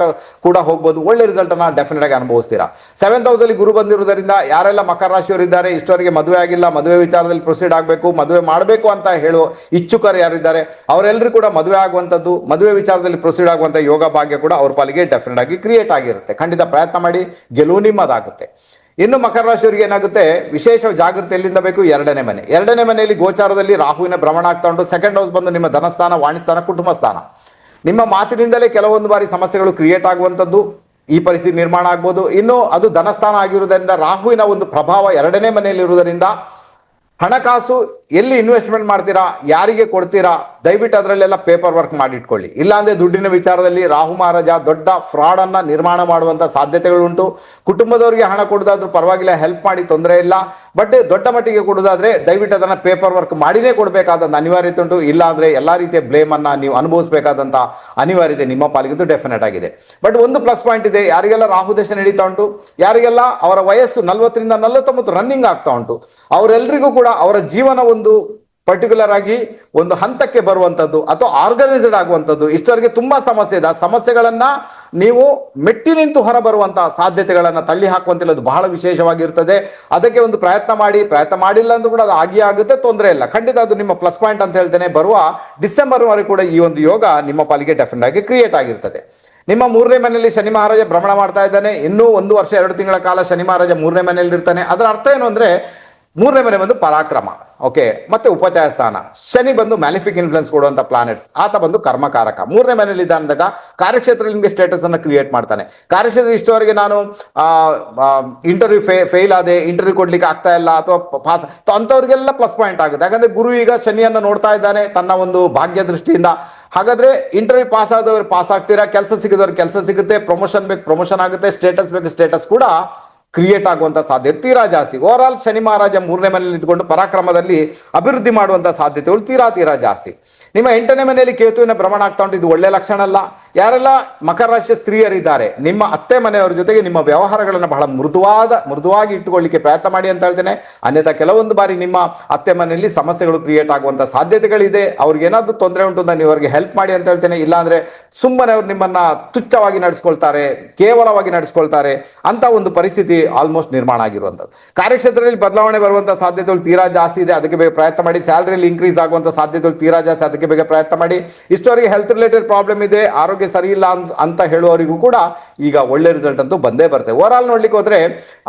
A: ಕೂಡ ಹೋಗ್ಬೋದು. ಒಳ್ಳೆ ರಿಸಲ್ಟ್ ಅನ್ನ ಡೆಫಿನೆಟ್ ಆಗಿ ಅನುಭವಿಸ್ತೀರಾ. 7th ಹೌಸಲ್ಲಿ ಗುರು ಬಂದಿರೋದ್ರಿಂದ ಯಾರೆಲ್ಲ ಮಕರ ರಾಶಿಯವರು ಇದ್ದಾರೆ, ಇಷ್ಟವರೆಗೆ ಮದುವೆ ಆಗಿಲ್ಲ, ಮದುವೆ ವಿಚಾರದಲ್ಲಿ ಪ್ರೊಸೀಡ್ ಆಗಬೇಕು, ಮದುವೆ ಮಾಡಬೇಕು ಅಂತ ಹೇಳುವ ಇಚ್ಛುಕರು ಯಾರಿದ್ದಾರೆ ಅವರೆಲ್ಲರೂ ಕೂಡ ಮದುವೆ ಆಗುವಂಥದ್ದು, ಮದುವೆ ವಿಚಾರದಲ್ಲಿ ಪ್ರೊಸೀಡ್ ಆಗುವಂಥ ಯೋಗ ಭಾಗ್ಯ ಕೂಡ ಅವ್ರ ಪಾಲಿಗೆ ಡೆಫಿನೆಟ್ ಆಗಿ ಕ್ರಿಯೇಟ್ ಆಗಿರುತ್ತೆ. ಖಂಡಿತ ಪ್ರಯತ್ನ ಮಾಡಿ, ಗೆಲುವು ನಿಮ್ಮದಾಗುತ್ತೆ. ಇನ್ನು ಮಕರ ರಾಶಿಯವರಿಗೆ ಏನಾಗುತ್ತೆ, ವಿಶೇಷ ಜಾಗೃತಿ ಎಲ್ಲಿಂದ ಬೇಕು, 2ನೇ ಮನೆ. 2ನೇ ಮನೆಯಲ್ಲಿ ಗೋಚಾರದಲ್ಲಿ ರಾಹುವಿನ ಭ್ರಮಣ ಆಗ್ತಾ ಉಂಟು. 2nd ಹೌಸ್ ಬಂದು ನಿಮ್ಮ ಧನಸ್ಥಾನ, ವಾಣಿಸ್ಥಾನ, ಕುಟುಂಬ ಸ್ಥಾನ. ನಿಮ್ಮ ಮಾತಿನಿಂದಲೇ ಕೆಲವೊಂದು ಬಾರಿ ಸಮಸ್ಯೆಗಳು ಕ್ರಿಯೇಟ್ ಆಗುವಂಥದ್ದು, ಈ ಪರಿಸ್ಥಿತಿ ನಿರ್ಮಾಣ ಆಗ್ಬೋದು. ಇನ್ನು ಅದು ಧನಸ್ಥಾನ ಆಗಿರುವುದರಿಂದ ರಾಹುವಿನ ಒಂದು ಪ್ರಭಾವ 2ನೇ ಮನೆಯಲ್ಲಿ ಇರುವುದರಿಂದ ಹಣಕಾಸು ಎಲ್ಲಿ ಇನ್ವೆಸ್ಟ್ಮೆಂಟ್ ಮಾಡ್ತೀರಾ, ಯಾರಿಗೆ ಕೊಡ್ತೀರಾ, ದಯವಿಟ್ಟು ಅದರಲ್ಲೆಲ್ಲ ಪೇಪರ್ ವರ್ಕ್ ಮಾಡಿಟ್ಕೊಳ್ಳಿ. ಇಲ್ಲಾಂದ್ರೆ ದುಡ್ಡಿನ ವಿಚಾರದಲ್ಲಿ ರಾಹು ಮಹಾರಾಜ ದೊಡ್ಡ ಫ್ರಾಡ್ ಅನ್ನ ನಿರ್ಮಾಣ ಮಾಡುವಂತ ಸಾಧ್ಯತೆಗಳುಂಟು. ಕುಟುಂಬದವರಿಗೆ ಹಣ ಕೊಡೋದಾದ್ರೂ ಪರವಾಗಿಲ್ಲ, ಹೆಲ್ಪ್ ಮಾಡಿ, ತೊಂದರೆ ಇಲ್ಲ. ಬಟ್ ದೊಡ್ಡ ಮಟ್ಟಿಗೆ ಕೊಡೋದಾದ್ರೆ ದಯವಿಟ್ಟು ಅದನ್ನ ಪೇಪರ್ ವರ್ಕ್ ಮಾಡಿನೇ ಕೊಡಬೇಕಾದಂತ ಅನಿವಾರ್ಯತೆ ಉಂಟು. ಇಲ್ಲ ಅಂದ್ರೆ ಎಲ್ಲಾ ರೀತಿಯ ಬ್ಲೇಮ್ ಅನ್ನ ನೀವು ಅನುಭವಿಸಬೇಕಾದಂತ ಅನಿವಾರ್ಯತೆ ನಿಮ್ಮ ಪಾಲಿಗಂತೂ ಡೆಫಿನೆಟ್ ಆಗಿದೆ. ಬಟ್ ಒಂದು ಪ್ಲಸ್ ಪಾಯಿಂಟ್ ಇದೆ, ಯಾರಿಗೆಲ್ಲ ರಾಹು ದೇಶ ನಡೀತಾ ಉಂಟು, ಯಾರಿಗೆಲ್ಲ ಅವರ ವಯಸ್ಸು 40ರಿಂದ 49 ರನ್ನಿಂಗ್ ಆಗ್ತಾ ಉಂಟು, ಅವರೆಲ್ಲರಿಗೂ ಕೂಡ ಅವರ ಜೀವನ ಒಂದು ಪರ್ಟಿಕ್ಯುಲರ್ ಆಗಿ ಒಂದು ಹಂತಕ್ಕೆ ಬರುವಂಥದ್ದು ಅಥವಾ ಆರ್ಗನೈಸ್ಡ್ ಆಗುವಂಥದ್ದು. ಇಷ್ಟವರೆಗೆ ತುಂಬಾ ಸಮಸ್ಯೆ ಇದೆ, ಆ ಸಮಸ್ಯೆಗಳನ್ನ ನೀವು ಮೆಟ್ಟಿ ನಿಂತು ಹೊರ ಬರುವಂತಹ ಸಾಧ್ಯತೆಗಳನ್ನ ತಳ್ಳಿ ಹಾಕುವಂತಿಲ್ಲ. ಅದು ಬಹಳ ವಿಶೇಷವಾಗಿರ್ತದೆ. ಅದಕ್ಕೆ ಒಂದು ಪ್ರಯತ್ನ ಮಾಡಿ, ಪ್ರಯತ್ನ ಮಾಡಿಲ್ಲ ಅಂದ್ರೂ ಕೂಡ ಅದು ಆಗಿ ಆಗುತ್ತೆ, ತೊಂದರೆ ಇಲ್ಲ. ಖಂಡಿತ ಅದು ನಿಮ್ಮ ಪ್ಲಸ್ ಪಾಯಿಂಟ್ ಅಂತ ಹೇಳ್ತೇನೆ. ಬರುವ ಡಿಸೆಂಬರ್ ವರೆಗೂ ಕೂಡ ಈ ಒಂದು ಯೋಗ ನಿಮ್ಮ ಪಾಲಿಗೆ ಡೆಫಿನೆಟ್ ಆಗಿ ಕ್ರಿಯೇಟ್ ಆಗಿರ್ತದೆ. ನಿಮ್ಮ 3ನೇ ಮನೆಯಲ್ಲಿ ಶನಿ ಮಹಾರಾಜ ಭ್ರಮಣ ಮಾಡ್ತಾ ಇದ್ದಾನೆ. ಇನ್ನೂ 1 ವರ್ಷ 2 ತಿಂಗಳ ಕಾಲ ಶನಿ ಮಹಾರಾಜ 3ನೇ ಮನೆಯಲ್ಲಿ ಇರ್ತಾನೆ. ಅದರ ಅರ್ಥ ಏನು ಅಂದ್ರೆ 3ನೇ ಮನೆ ಬಂದು ಪರಾಕ್ರಮ, ಓಕೆ, ಮತ್ತೆ ಉಪಚಯ ಸ್ಥಾನ. ಶನಿ ಬಂದು ಮ್ಯಾಲಿಫಿಕ್ ಇನ್ಫ್ಲುಯೆನ್ಸ್ ಕೊಡುವಂತ ಪ್ಲಾನೆಟ್ಸ್, ಆತ ಬಂದು ಕರ್ಮಕಾರಕ. 3ನೇ ಮನೆಯಲ್ಲಿ ಇದ್ದಾಗ ಕಾರ್ಯಕ್ಷೇತ್ರದಲ್ಲಿ ನಿಮಗೆ ಸ್ಟೇಟಸ್ ಅನ್ನು ಕ್ರಿಯೇಟ್ ಮಾಡ್ತಾನೆ. ಕಾರ್ಯಕ್ಷೇತ್ರ ಇಷ್ಟವರೆಗೆ ನಾನು ಇಂಟರ್ವ್ಯೂ ಫೇಲ್ ಆದೆ, ಇಂಟರ್ವ್ಯೂ ಕೊಡ್ಲಿಕ್ಕೆ ಆಗ್ತಾ ಇಲ್ಲ ಅಥವಾ ಪಾಸ್, ಅಂಥವ್ರಿಗೆಲ್ಲ ಪ್ಲಸ್ ಪಾಯಿಂಟ್ ಆಗುತ್ತೆ. ಯಾಕಂದ್ರೆ ಗುರು ಈಗ ಶನಿಯನ್ನು ನೋಡ್ತಾ ಇದ್ದಾನೆ ತನ್ನ ಒಂದು ಭಾಗ್ಯ ದೃಷ್ಟಿಯಿಂದ. ಹಾಗಾದ್ರೆ ಇಂಟರ್ವ್ಯೂ ಪಾಸ್ ಆದವ್ರು ಪಾಸ್ ಆಗ್ತೀರಾ, ಕೆಲಸ ಸಿಗದವ್ರು ಕೆಲಸ ಸಿಗುತ್ತೆ, ಪ್ರಮೋಷನ್ ಬೇಕು ಪ್ರಮೋಷನ್ ಆಗುತ್ತೆ, ಸ್ಟೇಟಸ್ ಬೇಕು ಸ್ಟೇಟಸ್ ಕೂಡ ಕ್ರಿಯೇಟ್ ಆಗುವಂತ ಸಾಧ್ಯತೆ ತೀರಾ ಜಾಸ್ತಿ. ಓವರ್ ಆಲ್ ಶನಿ ಮಹಾರಾಜ 3ನೇ ಮನೆಯಲ್ಲಿ ನಿಂತ್ಕೊಂಡು ಪರಾಕ್ರಮದಲ್ಲಿ ಅಭಿವೃದ್ಧಿ ಮಾಡುವಂತ ಸಾಧ್ಯತೆಗಳು ತೀರಾ ಜಾಸ್ತಿ. ನಿಮ್ಮ 8ನೇ ಮನೆಯಲ್ಲಿ ಕೇತುವಿನ ಭ್ರಮಣ ಆಗ್ತಾ ಉಂಟು, ಇದು ಒಳ್ಳೆ ಲಕ್ಷಣ ಅಲ್ಲ. ಯಾರೆಲ್ಲ ಮಕರ ರಾಶಿಯ ಸ್ತ್ರೀಯರಿದ್ದಾರೆ, ನಿಮ್ಮ ಅತ್ತೆ ಮನೆಯವರ ಜೊತೆಗೆ ನಿಮ್ಮ ವ್ಯವಹಾರಗಳನ್ನು ಬಹಳ ಮೃದುವಾಗಿ ಇಟ್ಟುಕೊಳ್ಳಿಕ್ಕೆ ಪ್ರಯತ್ನ ಮಾಡಿ ಅಂತ ಹೇಳ್ತೇನೆ. ಅನ್ಯಥಾ ಕೆಲವೊಂದು ಬಾರಿ ನಿಮ್ಮ ಅತ್ತೆ ಮನೆಯಲ್ಲಿ ಸಮಸ್ಯೆಗಳು ಕ್ರಿಯೇಟ್ ಆಗುವಂತ ಸಾಧ್ಯತೆಗಳಿದೆ. ಅವ್ರಿಗೆ ಏನಾದ್ರು ತೊಂದರೆ ಉಂಟು ಅಂತ ನೀವು ಅವರಿಗೆ ಹೆಲ್ಪ್ ಮಾಡಿ ಅಂತ ಹೇಳ್ತೇನೆ. ಇಲ್ಲಾಂದ್ರೆ ಸುಮ್ಮನೆ ಅವ್ರು ನಿಮ್ಮನ್ನ ತುಚ್ಛವಾಗಿ ನಡೆಸ್ಕೊಳ್ತಾರೆ, ಕೇವಲವಾಗಿ ನಡೆಸ್ಕೊಳ್ತಾರೆ ಅಂತ ಒಂದು ಪರಿಸ್ಥಿತಿ ಆಲ್ಮೋಸ್ಟ್ ನಿರ್ಮಾಣ ಆಗಿರುವಂಥದ್ದು. ಕಾರ್ಯಕ್ಷೇತ್ರದಲ್ಲಿ ಬದಲಾವಣೆ ಬರುವಂತಹ ಸಾಧ್ಯತೆಗಳು ತೀರಾ ಜಾಸ್ತಿ ಇದೆ, ಅದಕ್ಕೆ ಬೇಗ ಪ್ರಯತ್ನ ಮಾಡಿ. ಸ್ಯಾಲರಿಯಲ್ಲಿ ಇನ್ಕ್ರೀಸ್ ಆಗುವಂತ ಸಾಧ್ಯತೆಗಳು ತೀರಾ ಜಾಸ್ತಿ, ಅದಕ್ಕೆ ಬೇಗ ಪ್ರಯತ್ನ ಮಾಡಿ. ಇಷ್ಟವರೆಗೆ ಹೆಲ್ತ್ ರಿಲೇಟೆಡ್ ಪ್ರಾಬ್ಲಮ್ ಇದೆ, ಆರೋಗ್ಯ ಸರಿ ಇಲ್ಲ ಅಂತ ಹೇಳುವವರಿಗೂ ಕೂಡ ಈಗ ಒಳ್ಳೆ ರಿಸಲ್ಟ್ ಅಂತೂ ಬಂದೇ ಬರ್ತದೆ. ಓವರ್ ಆಲ್ ನೋಡ್ಲಿಕ್ಕೆ ಹೋದ್ರೆ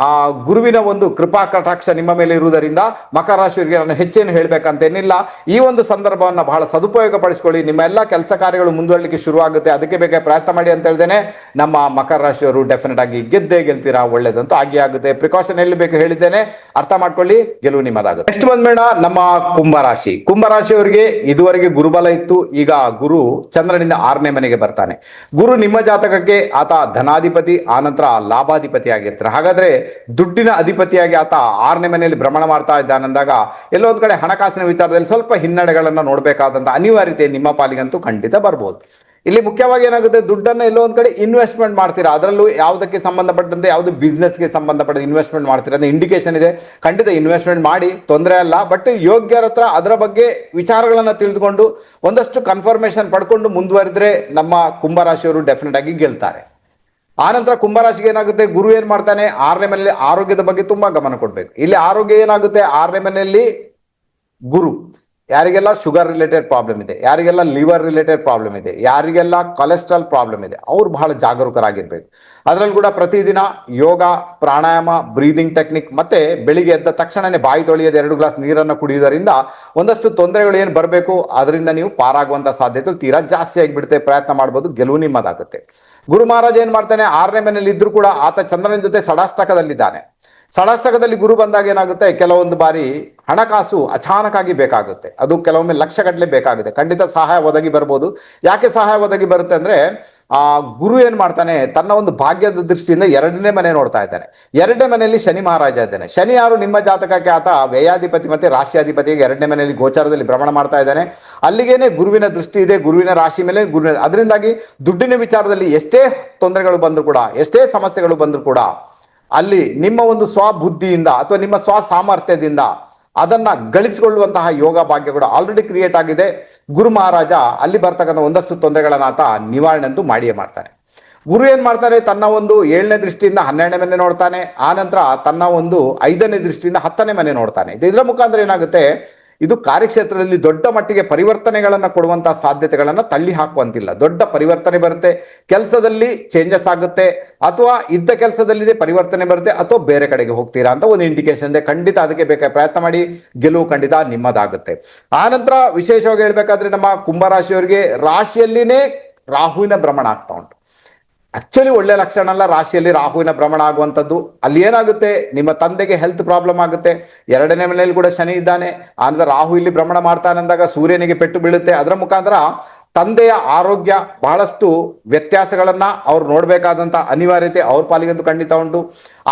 A: ಗುರುವಿನ ಒಂದು ಕೃಪಾ ಕಟಾಕ್ಷ ನಿಮ್ಮ ಮೇಲೆ ಇರುವುದರಿಂದ ಮಕರ ರಾಶಿಯವರಿಗೆ ನಾನು ಹೆಚ್ಚೇನು ಹೇಳ್ಬೇಕಂತೇನಿಲ್ಲ. ಈ ಒಂದು ಸಂದರ್ಭವನ್ನು ಬಹಳ ಸದುಪಯೋಗ ಪಡಿಸಿಕೊಳ್ಳಿ. ನಿಮ್ಮ ಎಲ್ಲ ಕೆಲಸ ಕಾರ್ಯಗಳು ಮುಂದುವರಲಿಕ್ಕೆ ಶುರುವಾಗುತ್ತೆ, ಅದಕ್ಕೆ ಬೇಗ ಪ್ರಯತ್ನ ಮಾಡಿ ಅಂತ ಹೇಳ್ತೇನೆ. ನಮ್ಮ ಮಕರ ರಾಶಿಯವರು ಡೆಫಿನೆಟ್ ಆಗಿ ಗೆದ್ದೇ ಗೆಲ್ತೀರಾ, ಒಳ್ಳೇದಂತೂ ಆಗಿ ಆಗುತ್ತೆ. ಪ್ರಿಕಾಷನ್ ಎಲ್ಲಿ ಬೇಕು ಹೇಳಿದ್ದೇನೆ, ಅರ್ಥ ಮಾಡ್ಕೊಳ್ಳಿ, ಗೆಲುವು ನಿಮ್ಮದಾಗುತ್ತೆ. ನೆಕ್ಸ್ಟ್ ಬಂದ್ಬೇಡ ನಮ್ಮ ಕುಂಭರಾಶಿ. ಕುಂಭರಾಶಿಯವರಿಗೆ ಇದುವರೆಗೆ ಗುರುಬಲ ಇತ್ತು, ಈಗ ಗುರು ಚಂದ್ರನಿಂದ 6ನೇ ಮನೆಗೆ ಬರ್ತಾನೆ. ಗುರು ನಿಮ್ಮ ಜಾತಕಕ್ಕೆ ಆತ ಧನಾಧಿಪತಿ, ಆನಂತರ ಲಾಭಾಧಿಪತಿ ಆಗಿರ್ತಾರೆ. ಹಾಗಾದ್ರೆ ದುಡ್ಡಿನ ಅಧಿಪತಿಯಾಗಿ ಆತ 6ನೇ ಮನೆಯಲ್ಲಿ ಭ್ರಮಣ ಮಾಡ್ತಾ ಇದ್ದಾನಂದಾಗ ಎಲ್ಲೋ ಒಂದ್ ಕಡೆ ಹಣಕಾಸಿನ ವಿಚಾರದಲ್ಲಿ ಸ್ವಲ್ಪ ಹಿನ್ನಡೆಗಳನ್ನ ನೋಡಬೇಕಾದಂತ ಅನಿವಾರ್ಯತೆ ನಿಮ್ಮ ಪಾಲಿಗಂತೂ ಖಂಡಿತ ಬರ್ಬೋದು. ಇಲ್ಲಿ ಮುಖ್ಯವಾಗಿ ಏನಾಗುತ್ತೆ, ದುಡ್ಡನ್ನು ಎಲ್ಲೋ ಒಂದ್ ಕಡೆ ಇನ್ವೆಸ್ಟ್ಮೆಂಟ್ ಮಾಡ್ತೀರಾ, ಅದರಲ್ಲೂ ಯಾವುದಕ್ಕೆ ಸಂಬಂಧಪಟ್ಟಂತೆ ಯಾವುದು ಬಿಸ್ನೆಸ್ಗೆ ಸಂಬಂಧಪಟ್ಟ ಇನ್ವೆಸ್ಟ್ಮೆಂಟ್ ಮಾಡ್ತೀರಾ ಅಂತ ಇಂಡಿಕೇಶನ್ ಇದೆ. ಖಂಡಿತ ಇನ್ವೆಸ್ಟ್ಮೆಂಟ್ ಮಾಡಿ, ತೊಂದರೆ ಅಲ್ಲ. ಬಟ್ ಯೋಗ್ಯರ ಹತ್ರ ಅದರ ಬಗ್ಗೆ ವಿಚಾರಗಳನ್ನ ತಿಳಿದುಕೊಂಡು ಒಂದಷ್ಟು ಕನ್ಫರ್ಮೇಶನ್ ಪಡ್ಕೊಂಡು ಮುಂದುವರಿದ್ರೆ ನಮ್ಮ ಕುಂಭರಾಶಿಯವರು ಡೆಫಿನೆಟ್ ಆಗಿ ಗೆಲ್ತಾರೆ. ಆನಂತರ ಕುಂಭರಾಶಿಗೆ ಏನಾಗುತ್ತೆ, ಗುರು ಏನ್ ಮಾಡ್ತಾನೆ, 6ನೇ ಮನೆಯಲ್ಲಿ ಆರೋಗ್ಯದ ಬಗ್ಗೆ ತುಂಬಾ ಗಮನ ಕೊಡ್ಬೇಕು. ಇಲ್ಲಿ ಆರೋಗ್ಯ ಏನಾಗುತ್ತೆ, 6ನೇ ಮನೆಯಲ್ಲಿ ಗುರು ಯಾರಿಗೆಲ್ಲ ಶುಗರ್ ರಿಲೇಟೆಡ್ ಪ್ರಾಬ್ಲಮ್ ಇದೆ, ಯಾರಿಗೆಲ್ಲ ಲಿವರ್ ರಿಲೇಟೆಡ್ ಪ್ರಾಬ್ಲಮ್ ಇದೆ, ಯಾರಿಗೆಲ್ಲ ಕೊಲೆಸ್ಟ್ರಾಲ್ ಪ್ರಾಬ್ಲಮ್ ಇದೆ, ಅವ್ರು ಬಹಳ ಜಾಗರೂಕರಾಗಿರ್ಬೇಕು. ಅದರಲ್ಲಿ ಕೂಡ ಪ್ರತಿದಿನ ಯೋಗ, ಪ್ರಾಣಾಯಾಮ, ಬ್ರೀದಿಂಗ್ ಟೆಕ್ನಿಕ್, ಮತ್ತೆ ಬೆಳಿಗ್ಗೆ ಎದ್ದ ತಕ್ಷಣನೇ ಬಾಯಿ ತೊಳೆಯದೆ 2 ಗ್ಲಾಸ್ ನೀರನ್ನು ಕುಡಿಯುವುದರಿಂದ ಒಂದಷ್ಟು ತೊಂದರೆಗಳು ಏನು ಬರಬೇಕು ಅದರಿಂದ ನೀವು ಪಾರಾಗುವಂತ ಸಾಧ್ಯತೆ ತೀರಾ ಜಾಸ್ತಿ ಆಗಿಬಿಡುತ್ತೆ. ಪ್ರಯತ್ನ ಮಾಡ್ಬೋದು, ಗೆಲುವು ನಿಮ್ಮದಾಗುತ್ತೆ. ಗುರು ಮಹಾರಾಜ ಏನ್ ಮಾಡ್ತಾನೆ, 6ನೇ ಮನೆಯಲ್ಲಿ ಇದ್ರೂ ಕೂಡ ಆತ ಚಂದ್ರನ ಜೊತೆ ಷಡಾಷ್ಟಕದಲ್ಲಿದ್ದಾನೆ. ಷಡಾಷ್ಟಕದಲ್ಲಿ ಗುರು ಬಂದಾಗ ಏನಾಗುತ್ತೆ, ಕೆಲವೊಂದು ಬಾರಿ ಹಣಕಾಸು ಅಚಾನಕ್ಕಾಗಿ ಬೇಕಾಗುತ್ತೆ, ಅದು ಕೆಲವೊಮ್ಮೆ ಲಕ್ಷಗಟ್ಟಲೆ ಬೇಕಾಗುತ್ತೆ. ಖಂಡಿತ ಸಹಾಯ ಒದಗಿ ಬರ್ಬೋದು. ಯಾಕೆ ಸಹಾಯ ಒದಗಿ ಬರುತ್ತೆ ಅಂದ್ರೆ, ಗುರು ಏನ್ ಮಾಡ್ತಾನೆ, ತನ್ನ ಒಂದು ಭಾಗ್ಯದ ದೃಷ್ಟಿಯಿಂದ 2ನೇ ಮನೆ ನೋಡ್ತಾ ಇದ್ದಾನೆ. 2ನೇ ಮನೆಯಲ್ಲಿ ಶನಿ ಮಹಾರಾಜ ಇದ್ದಾನೆ. ಶನಿ ಯಾರು, ನಿಮ್ಮ ಜಾತಕಕ್ಕೆ ಆತ ವ್ಯಯಾಧಿಪತಿ ಮತ್ತೆ ರಾಶಿಯಾಧಿಪತಿಗೆ 2ನೇ ಮನೆಯಲ್ಲಿ ಗೋಚಾರದಲ್ಲಿ ಭ್ರಮಣ ಮಾಡ್ತಾ ಇದ್ದಾನೆ. ಅಲ್ಲಿಗೇನೆ ಗುರುವಿನ ದೃಷ್ಟಿ ಇದೆ, ಗುರುವಿನ ರಾಶಿ ಮೇಲೆ ಅದರಿಂದಾಗಿ ದುಡ್ಡಿನ ವಿಚಾರದಲ್ಲಿ ಎಷ್ಟೇ ತೊಂದರೆಗಳು ಬಂದ್ರು ಕೂಡ, ಎಷ್ಟೇ ಸಮಸ್ಯೆಗಳು ಬಂದ್ರು ಕೂಡ ಅಲ್ಲಿ ನಿಮ್ಮ ಒಂದು ಸ್ವಬುದ್ಧಿಯಿಂದ ಅಥವಾ ನಿಮ್ಮ ಸ್ವ ಸಾಮರ್ಥ್ಯದಿಂದ ಅದನ್ನ ಗಳಿಸಿಕೊಳ್ಳುವಂತಹ ಯೋಗ ಭಾಗ್ಯ ಕೂಡ ಆಲ್ರೆಡಿ ಕ್ರಿಯೇಟ್ ಆಗಿದೆ. ಗುರು ಮಹಾರಾಜ ಅಲ್ಲಿ ಬರ್ತಕ್ಕಂಥ ಒಂದಷ್ಟು ತೊಂದರೆಗಳನ್ನ ಆತ ನಿವಾರಣೆ ಅಂತೂ ಮಾಡಿಯೇ ಮಾಡ್ತಾನೆ. ಗುರು ಏನ್ ಮಾಡ್ತಾನೆ, ತನ್ನ ಒಂದು 7ನೇ ದೃಷ್ಟಿಯಿಂದ 12ನೇ ಮನೆ ನೋಡ್ತಾನೆ. ಆನಂತರ ತನ್ನ ಒಂದು 5ನೇ ದೃಷ್ಟಿಯಿಂದ 10ನೇ ಮನೆ ನೋಡ್ತಾನೆ. ಇದರ ಮುಖಾಂತರ ಏನಾಗುತ್ತೆ, ಇದು ಕಾರ್ಯಕ್ಷೇತ್ರದಲ್ಲಿ ದೊಡ್ಡ ಮಟ್ಟಿಗೆ ಪರಿವರ್ತನೆಗಳನ್ನ ಕೊಡುವಂತಹ ಸಾಧ್ಯತೆಗಳನ್ನ ತಳ್ಳಿ ಹಾಕುವಂತಿಲ್ಲ. ದೊಡ್ಡ ಪರಿವರ್ತನೆ ಬರುತ್ತೆ, ಕೆಲಸದಲ್ಲಿ ಚೇಂಜಸ್ ಆಗುತ್ತೆ, ಅಥವಾ ಇದ್ದ ಕೆಲಸದಲ್ಲಿ ಪರಿವರ್ತನೆ ಬರುತ್ತೆ, ಅಥವಾ ಬೇರೆ ಕಡೆಗೆ ಹೋಗ್ತೀರಾ ಅಂತ ಒಂದು ಇಂಡಿಕೇಶನ್ ಇದೆ. ಖಂಡಿತ ಅದಕ್ಕೆ ಬೇಕಾದ ಪ್ರಯತ್ನ ಮಾಡಿ, ಗೆಲುವು ಖಂಡಿತ ನಿಮ್ಮದಾಗುತ್ತೆ. ಆನಂತರ ವಿಶೇಷವಾಗಿ ಹೇಳ್ಬೇಕಾದ್ರೆ ನಮ್ಮ ಕುಂಭರಾಶಿಯವರಿಗೆ ರಾಶಿಯಲ್ಲಿನೇ ರಾಹುವಿನ ಭ್ರಮಣ ಆಗ್ತಾ ಉಂಟು. ಆಕ್ಚುಲಿ ಒಳ್ಳೆ ಲಕ್ಷಣ ಅಲ್ಲ ರಾಶಿಯಲ್ಲಿ ರಾಹುವಿನ ಭ್ರಮಣ ಆಗುವಂಥದ್ದು. ಅಲ್ಲಿ ಏನಾಗುತ್ತೆ, ನಿಮ್ಮ ತಂದೆಗೆ ಹೆಲ್ತ್ ಪ್ರಾಬ್ಲಮ್ ಆಗುತ್ತೆ. 2ನೇ ಮನೆಯಲ್ಲಿ ಕೂಡ ಶನಿ ಇದ್ದಾನೆ. ಆನಂತರ ರಾಹು ಇಲ್ಲಿ ಭ್ರಮಣ ಮಾಡ್ತಾನೆ ಅಂದಾಗ ಸೂರ್ಯನಿಗೆ ಪೆಟ್ಟು ಬೀಳುತ್ತೆ. ಅದರ ಮುಖಾಂತರ ತಂದೆಯ ಆರೋಗ್ಯ ಬಹಳಷ್ಟು ವ್ಯತ್ಯಾಸಗಳನ್ನ ಅವ್ರು ನೋಡ್ಬೇಕಾದಂತ ಅನಿವಾರ್ಯತೆ ಅವ್ರ ಪಾಲಿಗಂತೂ ಖಂಡಿತ ಉಂಟು.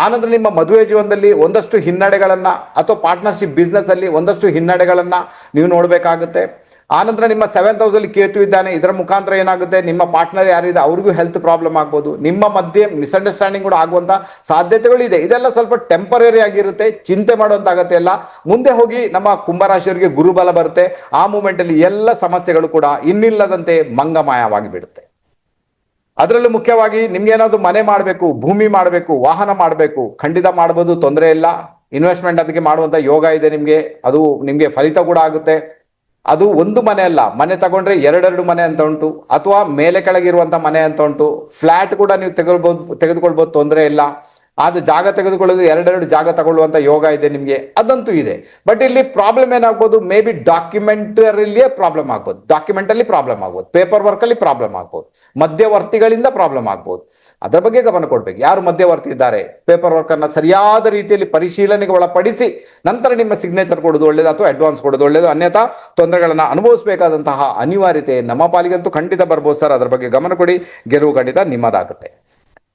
A: ಆನಂತರ ನಿಮ್ಮ ಮದುವೆ ಜೀವನದಲ್ಲಿ ಒಂದಷ್ಟು ಹಿನ್ನಡೆಗಳನ್ನ, ಅಥವಾ ಪಾರ್ಟ್ನರ್ಶಿಪ್ ಬಿಸ್ನೆಸ್ ಅಲ್ಲಿ ಒಂದಷ್ಟು ಹಿನ್ನಡೆಗಳನ್ನ ನೀವು ನೋಡ್ಬೇಕಾಗುತ್ತೆ. ಆನಂತರ ನಿಮ್ಮ 7th ಹೌಸ್ ಅಲ್ಲಿ ಕೇತು ಇದ್ದಾನೆ. ಇದರ ಮುಖಾಂತರ ಏನಾಗುತ್ತೆ, ನಿಮ್ಮ ಪಾರ್ಟ್ನರ್ ಯಾರಿದೆ ಅವ್ರಿಗೂ ಹೆಲ್ತ್ ಪ್ರಾಬ್ಲಮ್ ಆಗ್ಬೋದು, ನಿಮ್ಮ ಮಧ್ಯೆ ಮಿಸ್ಅಂಡರ್ಸ್ಟ್ಯಾಂಡಿಂಗ್ ಕೂಡ ಆಗುವಂತ ಸಾಧ್ಯತೆಗಳು ಇದೆ. ಇದೆಲ್ಲ ಸ್ವಲ್ಪ ಟೆಂಪರರಿ ಆಗಿರುತ್ತೆ, ಚಿಂತೆ ಮಾಡುವಂತ ಅಗತ್ಯ ಇಲ್ಲ. ಮುಂದೆ ಹೋಗಿ ನಮ್ಮ ಕುಂಭರಾಶಿಯವರಿಗೆ ಗುರುಬಲ ಬರುತ್ತೆ. ಆ ಮೂಮೆಂಟ್ ಅಲ್ಲಿ ಎಲ್ಲ ಸಮಸ್ಯೆಗಳು ಕೂಡ ಇನ್ನಿಲ್ಲದಂತೆ ಮಂಗಮಾಯವಾಗಿ ಬಿಡುತ್ತೆ. ಅದರಲ್ಲೂ ಮುಖ್ಯವಾಗಿ ನಿಮ್ಗೆ ಏನಾದ್ರು ಮನೆ ಮಾಡಬೇಕು, ಭೂಮಿ ಮಾಡಬೇಕು, ವಾಹನ ಮಾಡಬೇಕು, ಖಂಡಿತ ಮಾಡ್ಬೋದು, ತೊಂದರೆ ಇಲ್ಲ. ಇನ್ವೆಸ್ಟ್ಮೆಂಟ್ ಅದಕ್ಕೆ ಮಾಡುವಂತ ಯೋಗ ಇದೆ ನಿಮ್ಗೆ, ಅದು ನಿಮ್ಗೆ ಫಲಿತ ಕೂಡ ಆಗುತ್ತೆ. ಅದು ಒಂದು ಮನೆ ಅಲ್ಲ, ಮನೆ ತಗೊಂಡ್ರೆ 2 ಮನೆ ಅಂತ ಉಂಟು, ಅಥವಾ ಮೇಲೆ ಕೆಳಗಿರುವಂತ ಮನೆ ಅಂತ ಉಂಟು. ಫ್ಲಾಟ್ ಕೂಡ ನೀವು ತೆಗೆದುಕೊಳ್ಬಹುದು, ತೊಂದರೆ ಇಲ್ಲ. ಅದು ಜಾಗ ತೆಗೆದುಕೊಳ್ಳೋದು 2 ಜಾಗ ತಗೊಳ್ಳುವಂತ ಯೋಗ ಇದೆ ನಿಮ್ಗೆ, ಅದಂತೂ ಇದೆ. ಬಟ್ ಇಲ್ಲಿ ಪ್ರಾಬ್ಲಮ್ ಏನಾಗ್ಬೋದು, ಮೇ ಬಿ ಡಾಕ್ಯುಮೆಂಟರಿಲಿಯೇ ಪ್ರಾಬ್ಲಮ್ ಆಗ್ಬೋದು, ಡಾಕ್ಯುಮೆಂಟಲ್ಲಿ ಪ್ರಾಬ್ಲಮ್ ಆಗ್ಬೋದು, ಪೇಪರ್ ವರ್ಕ್ ಅಲ್ಲಿ ಪ್ರಾಬ್ಲಮ್ ಆಗ್ಬೋದು, ಮಧ್ಯವರ್ತಿಗಳಿಂದ ಪ್ರಾಬ್ಲಮ್ ಆಗ್ಬೋದು. ಅದರ ಬಗ್ಗೆ ಗಮನ ಕೊಡ್ಬೇಕು. ಯಾರು ಮಧ್ಯವರ್ತಿ ಇದ್ದಾರೆ, ಪೇಪರ್ ವರ್ಕ್ ಅನ್ನ ಸರಿಯಾದ ರೀತಿಯಲ್ಲಿ ಪರಿಶೀಲನೆಗೆ ಒಳಪಡಿಸಿ ನಂತರ ನಿಮ್ಮ ಸಿಗ್ನೇಚರ್ ಕೊಡೋದು ಒಳ್ಳೇದು, ಅಥವಾ ಅಡ್ವಾನ್ಸ್ ಕೊಡೋದು ಒಳ್ಳೇದು. ಅನ್ಯಥಾ ತೊಂದರೆಗಳನ್ನ ಅನುಭವಿಸಬೇಕಾದಂತಹ ಅನಿವಾರ್ಯತೆ ನಮ್ಮ ಪಾಲಿಗಂತೂ ಖಂಡಿತ ಬರ್ಬೋದು ಸರ್. ಅದರ ಬಗ್ಗೆ ಗಮನ ಕೊಡಿ, ಗೆಲುವು ಖಂಡಿತ ನಿಮ್ಮದಾಗುತ್ತೆ.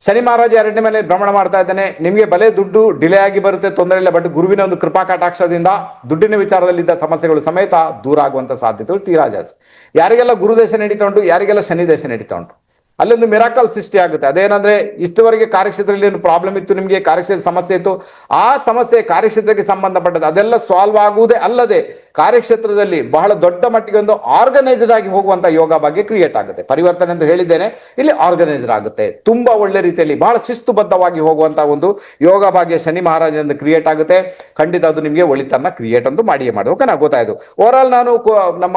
A: ಶನಿ ಮಹಾರಾಜ 2ನೇ ಮನೆ ಭ್ರಮಣ ಮಾಡ್ತಾ ಇದ್ದಾನೆ. ನಿಮಗೆ ಬಲೆ ದುಡ್ಡು ಡಿಲೇ ಆಗಿ ಬರುತ್ತೆ, ತೊಂದರೆ ಇಲ್ಲ. ಬಟ್ ಗುರುವಿನ ಒಂದು ಕೃಪಾ ಕಟಾಕ್ಷದಿಂದ ದುಡ್ಡಿನ ವಿಚಾರದಲ್ಲಿದ್ದ ಸಮಸ್ಯೆಗಳು ಸಮೇತ ದೂರ ಆಗುವಂತ ಸಾಧ್ಯತೆಗಳು ತೀರಾ ಜಾಸ್ತಿ. ಯಾರಿಗೆಲ್ಲ ಗುರುದೇಶ ನಡೀತಾ ಉಂಟು, ಯಾರಿಗೆಲ್ಲ ಶನಿ ದೇಶ ನಡೀತಾ ಉಂಟು, ಅಲ್ಲೊಂದು ಮಿರಾಕಲ್ ಸೃಷ್ಟಿ ಆಗುತ್ತೆ. ಅದೇನಂದ್ರೆ ಇಷ್ಟುವರೆಗೆ ಕಾರ್ಯಕ್ಷೇತ್ರದಲ್ಲಿ ಏನು ಪ್ರಾಬ್ಲಮ್ ಇತ್ತು, ನಿಮಗೆ ಕಾರ್ಯಕ್ಷೇತ್ರ ಸಮಸ್ಯೆ ಇತ್ತು, ಆ ಸಮಸ್ಯೆ ಕಾರ್ಯಕ್ಷೇತ್ರಕ್ಕೆ ಸಂಬಂಧಪಟ್ಟದ್ದು ಅದೆಲ್ಲ ಸಾಲ್ವ್ ಆಗುವುದೇ ಅಲ್ಲದೆ ಕಾರ್ಯಕ್ಷೇತ್ರದಲ್ಲಿ ಬಹಳ ದೊಡ್ಡ ಮಟ್ಟಿಗೆ ಒಂದು ಆರ್ಗನೈಸ್ಡ್ ಆಗಿ ಹೋಗುವಂತ ಯೋಗ ಬಗ್ಗೆ ಕ್ರಿಯೇಟ್ ಆಗುತ್ತೆ. ಪರಿವರ್ತನೆ ಅಂತ ಹೇಳಿದ್ದೇನೆ, ಇಲ್ಲಿ ಆರ್ಗನೈಸ್ಡ್ ಆಗುತ್ತೆ. ತುಂಬಾ ಒಳ್ಳೆ ರೀತಿಯಲ್ಲಿ ಬಹಳ ಶಿಸ್ತುಬದ್ಧವಾಗಿ ಹೋಗುವಂತ ಒಂದು ಯೋಗ ಭಾಗ್ಯ ಶನಿ ಮಹಾರಾಜನಿಂದ ಕ್ರಿಯೇಟ್ ಆಗುತ್ತೆ. ಖಂಡಿತ ಅದು ನಿಮಗೆ ಒಳಿತನ್ನ ಕ್ರಿಯೇಟ್ ಅಂತೂ ಮಾಡಿಯೇ ಮಾಡಿ. ಓಕೆ, ನಾ ಗೊತ್ತಾಯ್ತು. ಓವರ್ ಆಲ್ ನಾನು ನಮ್ಮ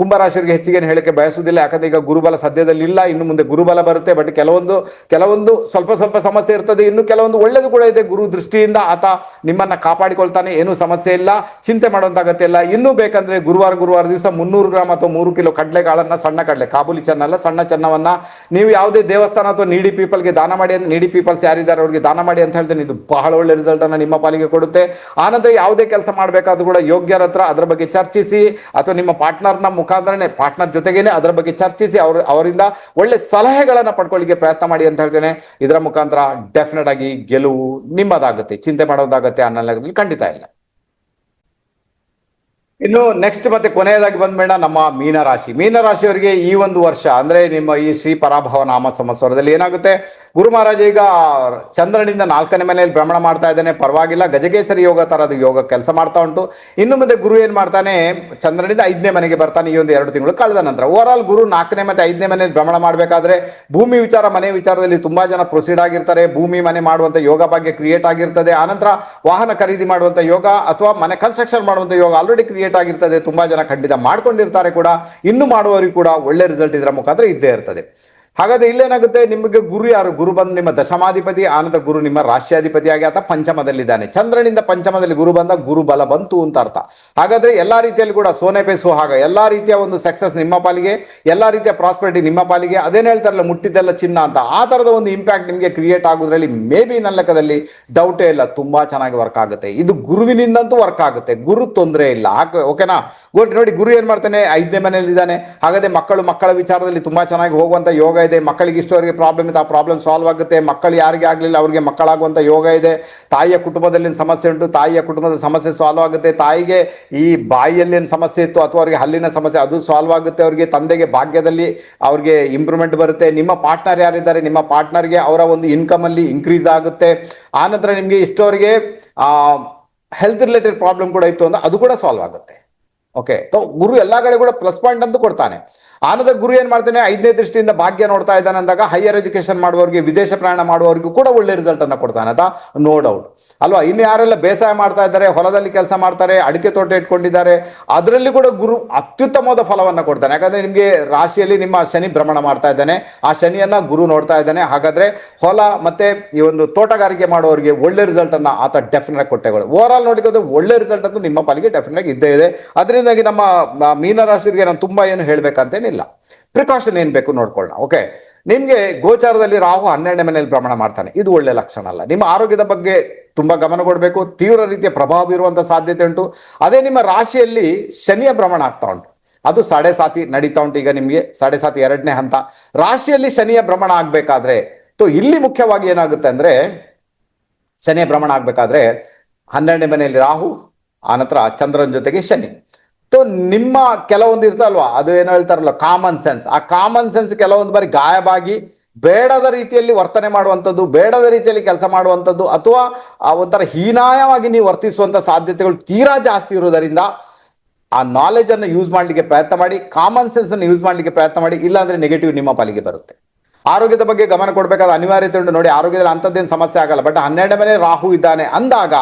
A: ಕುಂಭರಾಶಿಯವರಿಗೆ ಹೆಚ್ಚಿಗೆ ಹೇಳಕ್ಕೆ ಬಯಸುವುದಿಲ್ಲ, ಯಾಕಂದ್ರೆ ಈಗ ಗುರುಬಲ ಸದ್ಯದಲ್ಲಿ ಇಲ್ಲ, ಇನ್ನು ಮುಂದೆ ಗುರುಬಲ ಬರುತ್ತೆ. ಬಟ್ ಕೆಲವೊಂದು ಸ್ವಲ್ಪ ಸಮಸ್ಯೆ ಇರ್ತದೆ, ಇನ್ನು ಕೆಲವೊಂದು ಒಳ್ಳೇದು ಕೂಡ ಇದೆ. ಗುರು ದೃಷ್ಟಿಯಿಂದ ಆತ ನಿಮ್ಮನ್ನ ಕಾಪಾಡಿಕೊಳ್ತಾನೆ, ಏನೂ ಸಮಸ್ಯೆ ಇಲ್ಲ, ಚಿಂತೆ ಮಾಡುವಂತ ಅಗತ್ಯ ಇಲ್ಲ. ಇನ್ನೂ ಬೇಕಂದ್ರೆ ಗುರುವಾರ ದಿವಸ 300 ಗ್ರಾಮ್ ಅಥವಾ 3 ಕಿಲೋ ಕಡಲೆಕಾಳನ್ನ, ಸಣ್ಣ ಕಡಲೆ, ಕಾಬೂಲಿ ಚೆನ್ನ ಅಲ್ಲ, ಸಣ್ಣ ಚೆನ್ನವನ್ನ ನೀವು ಯಾವುದೇ ದೇವಸ್ಥಾನ ಅಥವಾ ನೀಡಿ ಪೀಪಲ್ಗೆ ದಾನ ಮಾಡಿ. ನೀಡಿ ಪೀಪಲ್ಸ್ ಯಾರಿದ್ದಾರೆ ಅವ್ರಿಗೆ ದಾನ ಮಾಡಿ ಅಂತ ಹೇಳ್ತೇನೆ. ಇದು ಬಹಳ ಒಳ್ಳೆ ರಿಸಲ್ಟ್ ಅನ್ನ ನಿಮ್ಮ ಪಾಲಿಗೆ ಕೊಡುತ್ತೆ. ಆನಂತರ ಯಾವುದೇ ಕೆಲಸ ಮಾಡಬೇಕಾದ್ರೂ ಕೂಡ ಯೋಗ್ಯರ ಹತ್ರ ಅದರ ಬಗ್ಗೆ ಚರ್ಚಿಸಿ, ಅಥವಾ ನಿಮ್ಮ ಪಾರ್ಟ್ನರ್ನ ಮುಖಾಂತರನೇ, ಪಾರ್ಟ್ನರ್ ಜೊತೆಗೇನೆ ಅದರ ಬಗ್ಗೆ ಚರ್ಚಿಸಿ ಅವರಿಂದ ಒಳ್ಳೆ ಸಲಹೆಗಳನ್ನ ಪಡ್ಕೊಳ್ಳಿಕ್ಕೆ ಪ್ರಯತ್ನ ಮಾಡಿ ಅಂತ ಹೇಳ್ತೇನೆ. ಇದರ ಮುಖಾಂತರ ಡೆಫಿನೆಟ್ ಆಗಿ ಗೆಲುವು ನಿಮ್ಮದಾಗುತ್ತೆ, ಚಿಂತೆ ಮಾಡೋದಾಗತ್ತೆ ಅನ್ನೋದ್ರಲ್ಲಿ ಖಂಡಿತ ಇಲ್ಲ. ಇನ್ನು ನೆಕ್ಸ್ಟ್ ಮತ್ತೆ ಕೊನೆಯದಾಗಿ ಬಂದ್ಬೇಡ ನಮ್ಮ ಮೀನರಾಶಿಯವರಿಗೆ ಈ ಒಂದು ವರ್ಷ ಅಂದ್ರೆ ನಿಮ್ಮ ಈ ಶ್ರೀ ಪರಾಭವ ನಾಮ ಸಂವತ್ಸರದಲ್ಲಿ ಏನಾಗುತ್ತೆ, ಗುರು ಮಹಾರಾಜ ಈಗ ಚಂದ್ರನಿಂದ 4ನೇ ಮನೆಯಲ್ಲಿ ಭ್ರಮಣ ಮಾಡ್ತಾ ಇದ್ದಾನೆ. ಪರವಾಗಿಲ್ಲ, ಗಜಕೇಸರಿ ಯೋಗ ತರದ ಯೋಗ ಕೆಲಸ ಮಾಡ್ತಾ ಉಂಟು. ಇನ್ನು ಮುಂದೆ ಗುರು ಏನ್ ಮಾಡ್ತಾನೆ, ಚಂದ್ರನಿಂದ 5ನೇ ಮನೆಗೆ ಬರ್ತಾನೆ ಈ ಒಂದು 2 ತಿಂಗಳು ಕಳೆದ ನಂತರ. ಓವರ್ ಆಲ್ ಗುರು 4ನೇ ಮತ್ತೆ 5ನೇ ಮನೆಯಲ್ಲಿ ಭ್ರಮಣ ಮಾಡಬೇಕಾದ್ರೆ ಭೂಮಿ ವಿಚಾರ, ಮನೆ ವಿಚಾರದಲ್ಲಿ ತುಂಬಾ ಜನ ಪ್ರೊಸೀಡ್ ಆಗಿರ್ತಾರೆ. ಭೂಮಿ ಮನೆ ಮಾಡುವಂತ ಯೋಗ ಭಾಗ್ಯ ಕ್ರಿಯೇಟ್ ಆಗಿರ್ತದೆ. ಆನಂತರ ವಾಹನ ಖರೀದಿ ಮಾಡುವಂತ ಯೋಗ ಅಥವಾ ಮನೆ ಕನ್ಸ್ಟ್ರಕ್ಷನ್ ಮಾಡುವಂತ ಯೋಗ ಆಲ್ರೆಡಿ ಕ್ರಿಯೇಟ್ ಆಗಿರ್ತದೆ. ತುಂಬಾ ಜನ ಖಂಡಿತ ಮಾಡ್ಕೊಂಡಿರ್ತಾರೆ ಕೂಡ, ಇನ್ನು ಮಾಡುವವರಿಗೆ ಕೂಡ ಒಳ್ಳೆ ರಿಸಲ್ಟ್ ಇದರ ಮುಖಾಂತರ ಇದ್ದೇ ಇರ್ತದೆ. ಹಾಗಾದ್ರೆ ಇಲ್ಲೇನಾಗುತ್ತೆ, ನಿಮಗೆ ಗುರು ಯಾರು, ಗುರು ಬಂದು ನಿಮ್ಮ ದಶಮಾಧಿಪತಿ, ಆನಂತರ ಗುರು ನಿಮ್ಮ ರಾಶ್ಯಾಧಿಪತಿಯಾಗಿ ಆತ ಪಂಚಮದಲ್ಲಿದ್ದಾನೆ. ಚಂದ್ರನಿಂದ ಪಂಚಮದಲ್ಲಿ ಗುರು ಬಂದ, ಗುರು ಬಲ ಬಂತು ಅಂತ ಅರ್ಥ. ಹಾಗಾದ್ರೆ ಎಲ್ಲಾ ರೀತಿಯಲ್ಲಿ ಕೂಡ ಸೋನೆ ಪೇ ಸುಹಾಗ, ಎಲ್ಲಾ ರೀತಿಯ ಒಂದು ಸಕ್ಸಸ್ ನಿಮ್ಮ ಪಾಲಿಗೆ, ಎಲ್ಲಾ ರೀತಿಯ ಪ್ರಾಸ್ಪರಿಟಿ ನಿಮ್ಮ ಪಾಲಿಗೆ. ಅದೇನು ಹೇಳ್ತಾರಲ್ಲ, ಮುಟ್ಟಿದ್ದೆಲ್ಲ ಚಿನ್ನ ಅಂತ, ಆ ತರದ ಒಂದು ಇಂಪ್ಯಾಕ್ಟ್ ನಿಮಗೆ ಕ್ರಿಯೇಟ್ ಆಗೋದ್ರಲ್ಲಿ ಮೇ ಬಿ ನನ್ನ ಲೆಕ್ಕದಲ್ಲಿ ಡೌಟೇ ಇಲ್ಲ, ತುಂಬಾ ಚೆನ್ನಾಗಿ ವರ್ಕ್ ಆಗುತ್ತೆ. ಇದು ಗುರುವಿನಿಂದಂತೂ ವರ್ಕ್ ಆಗುತ್ತೆ, ಗುರು ತೊಂದರೆ ಇಲ್ಲ. ಓಕೆನಾ, ನೋಡಿ ಗುರು ಏನ್ ಮಾಡ್ತಾನೆ, 5ನೇ ಮನೆಯಲ್ಲಿ ಇದ್ದಾನೆ. ಹಾಗಾದ್ರೆ ಮಕ್ಕಳ ವಿಚಾರದಲ್ಲಿ ತುಂಬಾ ಚೆನ್ನಾಗಿ ಹೋಗುವಂತ ಯೋಗ ಇದೆ. ಮಕ್ಕಳಿಗೆ ಇಷ್ಟವರೆಗೆ ಪ್ರಾಬ್ಲಮ್ ಇದೆ, ಆ ಪ್ರಾಬ್ಲಮ್ ಸಾಲ್ವ್ ಆಗುತ್ತೆ. ಮಕ್ಕಳು ಯಾರಿಗೆ ಆಗ್ಲಿಲ್ಲ ಅವ್ರಿಗೆ ಮಕ್ಕಳಾಗುವಂತ ಯೋಗ ಇದೆ. ತಾಯಿಯ ಕುಟುಂಬದಲ್ಲಿ ಸಮಸ್ಯೆ ಉಂಟು, ತಾಯಿಯ ಕುಟುಂಬದ ಸಮಸ್ಯೆ ಸಾಲ್ವ್ ಆಗುತ್ತೆ. ತಾಯಿಗೆ ಈ ಬಾಯಿಯಲ್ಲಿ ಏನು ಸಮಸ್ಯೆ ಇತ್ತು ಅಥವಾ ಅವ್ರಿಗೆ ಹಲ್ಲಿನ ಸಮಸ್ಯೆ ಅದು ಸಾಲ್ವ್ ಆಗುತ್ತೆ. ಅವ್ರಿಗೆ ತಂದೆಗೆ ಭಾಗ್ಯದಲ್ಲಿ ಅವ್ರಿಗೆ ಇಂಪ್ರೂವ್ಮೆಂಟ್ ಬರುತ್ತೆ. ನಿಮ್ಮ ಪಾರ್ಟ್ನರ್ ಯಾರಿದ್ದಾರೆ, ನಿಮ್ಮ ಪಾರ್ಟ್ನರ್ಗೆ ಅವರ ಒಂದು ಇನ್ಕಮ್ ಅಲ್ಲಿ ಇನ್ಕ್ರೀಸ್ ಆಗುತ್ತೆ. ಆನಂತರ ನಿಮಗೆ ಇಷ್ಟವರೆಗೆ ಹೆಲ್ತ್ ರಿಲೇಟೆಡ್ ಪ್ರಾಬ್ಲಮ್ ಕೂಡ ಇತ್ತು ಅಂದ್ರೆ ಅದು ಕೂಡ ಸಾಲ್ವ್ ಆಗುತ್ತೆ. ಓಕೆ, ಗುರು ಎಲ್ಲಾ ಕಡೆ ಕೂಡ ಪ್ಲಸ್ ಪಾಯಿಂಟ್ ಅಂತೂ ಕೊಡ್ತಾನೆ. ಆನಂತರ ಗುರು ಏನ್ ಮಾಡ್ತಾನೆ, 5ನೇ ದೃಷ್ಟಿಯಿಂದ ಭಾಗ್ಯ ನೋಡ್ತಾ ಇದ್ದಾನೆ ಅಂದಾಗ ಹೈಯರ್ ಎಜುಕೇಶನ್ ಮಾಡುವವರಿಗೆ, ವಿದೇಶ ಪ್ರಯಾಣ ಮಾಡುವವರಿಗೂ ಕೂಡ ಒಳ್ಳೆ ರಿಸಲ್ಟ್ ಅನ್ನ ಕೊಡ್ತಾನೆ ಅಂತ ನೋ ಡೌಟ್ ಅಲ್ವಾ. ಇನ್ನು ಯಾರೆಲ್ಲ ಬೇಸಾಯ ಮಾಡ್ತಾ ಇದ್ದಾರೆ, ಹೊಲದಲ್ಲಿ ಕೆಲಸ ಮಾಡ್ತಾರೆ, ಅಡಿಕೆ ತೋಟ ಇಟ್ಕೊಂಡಿದ್ದಾರೆ, ಅದರಲ್ಲಿ ಕೂಡ ಗುರು ಅತ್ಯುತ್ತಮವಾದ ಫಲವನ್ನ ಕೊಡ್ತಾನೆ. ಯಾಕಂದ್ರೆ ನಿಮಗೆ ರಾಶಿಯಲ್ಲಿ ನಿಮ್ಮ ಶನಿ ಭ್ರಮಣ ಮಾಡ್ತಾ ಇದ್ದಾನೆ, ಆ ಶನಿಯನ್ನ ಗುರು ನೋಡ್ತಾ ಇದ್ದಾನೆ. ಹಾಗಾದ್ರೆ ಹೊಲ ಮತ್ತೆ ಈ ಒಂದು ತೋಟಗಾರಿಕೆ ಮಾಡುವವರಿಗೆ ಒಳ್ಳೆ ರಿಸಲ್ಟ್ ಅನ್ನ ಆತ ಡೆಫಿನೆಟ್ ಆಗಿ ಕೊಟ್ಟೆಗಳು. ಓವರ್ ಆಲ್ ನೋಡಿಕೋದ್ರೆ ಒಳ್ಳೆ ರಿಸಲ್ಟ್ ಅಂತೂ ನಿಮ್ಮ ಪಾಲಿಗೆ ಡೆಫಿನೆಟ್ ಆಗಿ ಇದ್ದೇ ಇದೆ. ಅದರಿಂದಾಗಿ ನಮ್ಮ ಮೀನರಾಶಿಗೆ ನಾನು ತುಂಬಾ ಏನು ಹೇಳ್ಬೇಕಂತೇನಿಲ್ಲ, ಪ್ರಿಕಾಷನ್ ಏನ್ ಬೇಕು ನೋಡ್ಕೊಳ್ಳೋಣ. ಓಕೆ, ನಿಮ್ಗೆ ಗೋಚಾರದಲ್ಲಿ ರಾಹು 12ನೇ ಮನೆಯಲ್ಲಿ ಭ್ರಮಣ ಮಾಡ್ತಾನೆ, ಇದು ಒಳ್ಳೆ ಲಕ್ಷಣ ಅಲ್ಲ. ನಿಮ್ಮ ಆರೋಗ್ಯದ ಬಗ್ಗೆ ತುಂಬಾ ಗಮನ ಕೊಡಬೇಕು, ತೀವ್ರ ರೀತಿಯ ಪ್ರಭಾವ ಬೀರುವಂತ ಸಾಧ್ಯತೆ ಉಂಟು. ಅದೇ ನಿಮ್ಮ ರಾಶಿಯಲ್ಲಿ ಶನಿಯ ಭ್ರಮಣ ಆಗ್ತಾ ಉಂಟು, ಅದು 7.5 ನಡೀತಾ ಉಂಟು. ಈಗ ನಿಮ್ಗೆ 7.5 2ನೇ ಹಂತ. ರಾಶಿಯಲ್ಲಿ ಶನಿಯ ಭ್ರಮಣ ಆಗ್ಬೇಕಾದ್ರೆ ಇಲ್ಲಿ ಮುಖ್ಯವಾಗಿ ಏನಾಗುತ್ತೆ ಅಂದ್ರೆ, ಶನಿಯ ಭ್ರಮಣ ಆಗ್ಬೇಕಾದ್ರೆ 12ನೇ ಮನೆಯಲ್ಲಿ ರಾಹು, ಆನಂತರ ಚಂದ್ರನ ಜೊತೆಗೆ ಶನಿ. ನಿಮ್ಮ ಕೆಲವೊಂದು ಇರ್ತಲ್ವಾ, ಅದು ಏನೋ ಹೇಳ್ತಾರಲ್ಲ ಕಾಮನ್ ಸೆನ್ಸ್, ಆ ಕಾಮನ್ ಸೆನ್ಸ್ ಕೆಲವೊಂದು ಬಾರಿ ಗಾಯವಾಗಿ ಬೇಡದ ರೀತಿಯಲ್ಲಿ ವರ್ತನೆ ಮಾಡುವಂಥದ್ದು, ಬೇಡದ ರೀತಿಯಲ್ಲಿ ಕೆಲಸ ಮಾಡುವಂಥದ್ದು, ಅಥವಾ ಒಂಥರ ಹೀನಾಯವಾಗಿ ನೀವು ವರ್ತಿಸುವಂತ ಸಾಧ್ಯತೆಗಳು ತೀರಾ ಜಾಸ್ತಿ ಇರುವುದರಿಂದ ಆ ನಾಲೆಜ್ ಅನ್ನು ಯೂಸ್ ಮಾಡ್ಲಿಕ್ಕೆ ಪ್ರಯತ್ನ ಮಾಡಿ, ಕಾಮನ್ ಸೆನ್ಸ್ ಅನ್ನು ಯೂಸ್ ಮಾಡ್ಲಿಕ್ಕೆ ಪ್ರಯತ್ನ ಮಾಡಿ. ಇಲ್ಲಾಂದ್ರೆ ನೆಗೆಟಿವ್ ನಿಮ್ಮ ಪಾಲಿಗೆ ಬರುತ್ತೆ. ಆರೋಗ್ಯದ ಬಗ್ಗೆ ಗಮನ ಕೊಡಬೇಕಾದ ಅನಿವಾರ್ಯತೆ ಉಂಟು. ನೋಡಿ, ಆರೋಗ್ಯದಲ್ಲಿ ಅಂಥದ್ದೇನು ಸಮಸ್ಯೆ ಆಗಲ್ಲ, ಬಟ್ 12ನೇ ಮನೆ ರಾಹು ಇದ್ದಾನೆ ಅಂದಾಗ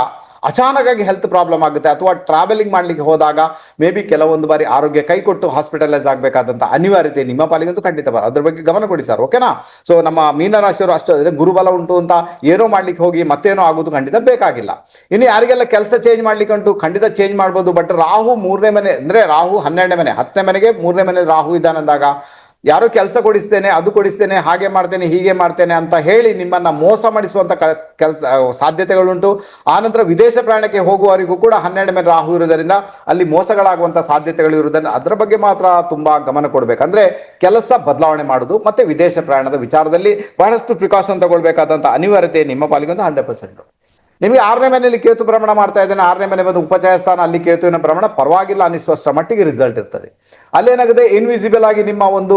A: ಅಚಾನಕ್ ಆಗಿ ಹೆಲ್ತ್ ಪ್ರಾಬ್ಲಮ್ ಆಗುತ್ತೆ. ಅಥವಾ ಟ್ರಾವೆಲಿಂಗ್ ಮಾಡ್ಲಿಕ್ಕೆ ಹೋದಾಗ ಮೇ ಬಿ ಕೆಲವೊಂದು ಬಾರಿ ಆರೋಗ್ಯ ಕೈ ಕೊಟ್ಟು ಹಾಸ್ಪಿಟಲೈಸ್ ಆಗಬೇಕಾದಂತ ಅನಿವಾರ್ಯತೆ ನಿಮ್ಮ ಪಾಲಿಗಂತೂ ಖಂಡಿತ ಅದ್ರ ಬಗ್ಗೆ ಗಮನ ಕೊಡಿ ಸರ್. ಓಕೆನಾ. ಸೊ ನಮ್ಮ ಮೀನರಾಶಿಯವರು ಅಷ್ಟು ಗುರುಬಲ ಉಂಟು ಅಂತ ಏನೋ ಮಾಡ್ಲಿಕ್ಕೆ ಹೋಗಿ ಮತ್ತೇನೋ ಆಗೋದು ಖಂಡಿತ ಬೇಕಾಗಿಲ್ಲ. ಇನ್ನು ಯಾರಿಗೆಲ್ಲ ಕೆಲಸ ಚೇಂಜ್ ಮಾಡ್ಲಿಕ್ಕೆ ಉಂಟು ಖಂಡಿತ ಚೇಂಜ್ ಮಾಡ್ಬೋದು. ಬಟ್ ರಾಹು 3ನೇ ಮನೆ ಅಂದ್ರೆ ರಾಹು 12ನೇ ಮನೆ, 10ನೇ ಮನೆಗೆ 3ನೇ ಮನೆ ರಾಹು ಇದ್ದಾನಂದಾಗ ಯಾರೋ ಕೆಲಸ ಕೊಡಿಸ್ತೇನೆ, ಅದು ಕೊಡಿಸ್ತೇನೆ, ಹಾಗೆ ಮಾಡ್ತೇನೆ, ಹೀಗೆ ಮಾಡ್ತೇನೆ ಅಂತ ಹೇಳಿ ನಿಮ್ಮನ್ನ ಮೋಸ ಮಾಡಿಸುವಂತ ಕೆಲಸ ಸಾಧ್ಯತೆಗಳುಂಟು. ಆನಂತರ ವಿದೇಶ ಪ್ರಯಾಣಕ್ಕೆ ಹೋಗುವವರಿಗೂ ಕೂಡ 12 ಮೇಲೆ ರಾಹು ಇರುವುದರಿಂದ ಅಲ್ಲಿ ಮೋಸಗಳಾಗುವಂತ ಸಾಧ್ಯತೆಗಳು ಇರುವುದರಿಂದ ಅದರ ಬಗ್ಗೆ ಮಾತ್ರ ತುಂಬಾ ಗಮನ ಕೊಡಬೇಕು. ಅಂದ್ರೆ ಕೆಲಸ ಬದಲಾವಣೆ ಮಾಡುದು ಮತ್ತೆ ವಿದೇಶ ಪ್ರಯಾಣದ ವಿಚಾರದಲ್ಲಿ ಬಹಳಷ್ಟು ಪ್ರಿಕಾಷನ್ ತಗೊಳ್ಬೇಕಾದಂತ ಅನಿವಾರ್ಯತೆ ನಿಮ್ಮ ಪಾಲಿಗೆ ಒಂದು 100%. ನಿಮಗೆ 6ನೇ ಮನೆಯಲ್ಲಿ ಕೇತು ಭ್ರಮಣ ಮಾಡ್ತಾ ಇದ್ದೇನೆ, 6ನೇ ಮನೆ ಬಂದು ಉಪಚಯ ಸ್ಥಾನ, ಅಲ್ಲಿ ಕೇತುವಿನ ಭ್ರಮಣ ಪರವಾಗಿಲ್ಲ ಅನ್ನಿಸುವಷ್ಟರ ಮಟ್ಟಿಗೆ ರಿಸಲ್ಟ್ ಇರ್ತದೆ. ಅಲ್ಲೇನಾಗುತ್ತೆ, ಇನ್ವಿಸಿಬಲ್ ಆಗಿ ನಿಮ್ಮ ಒಂದು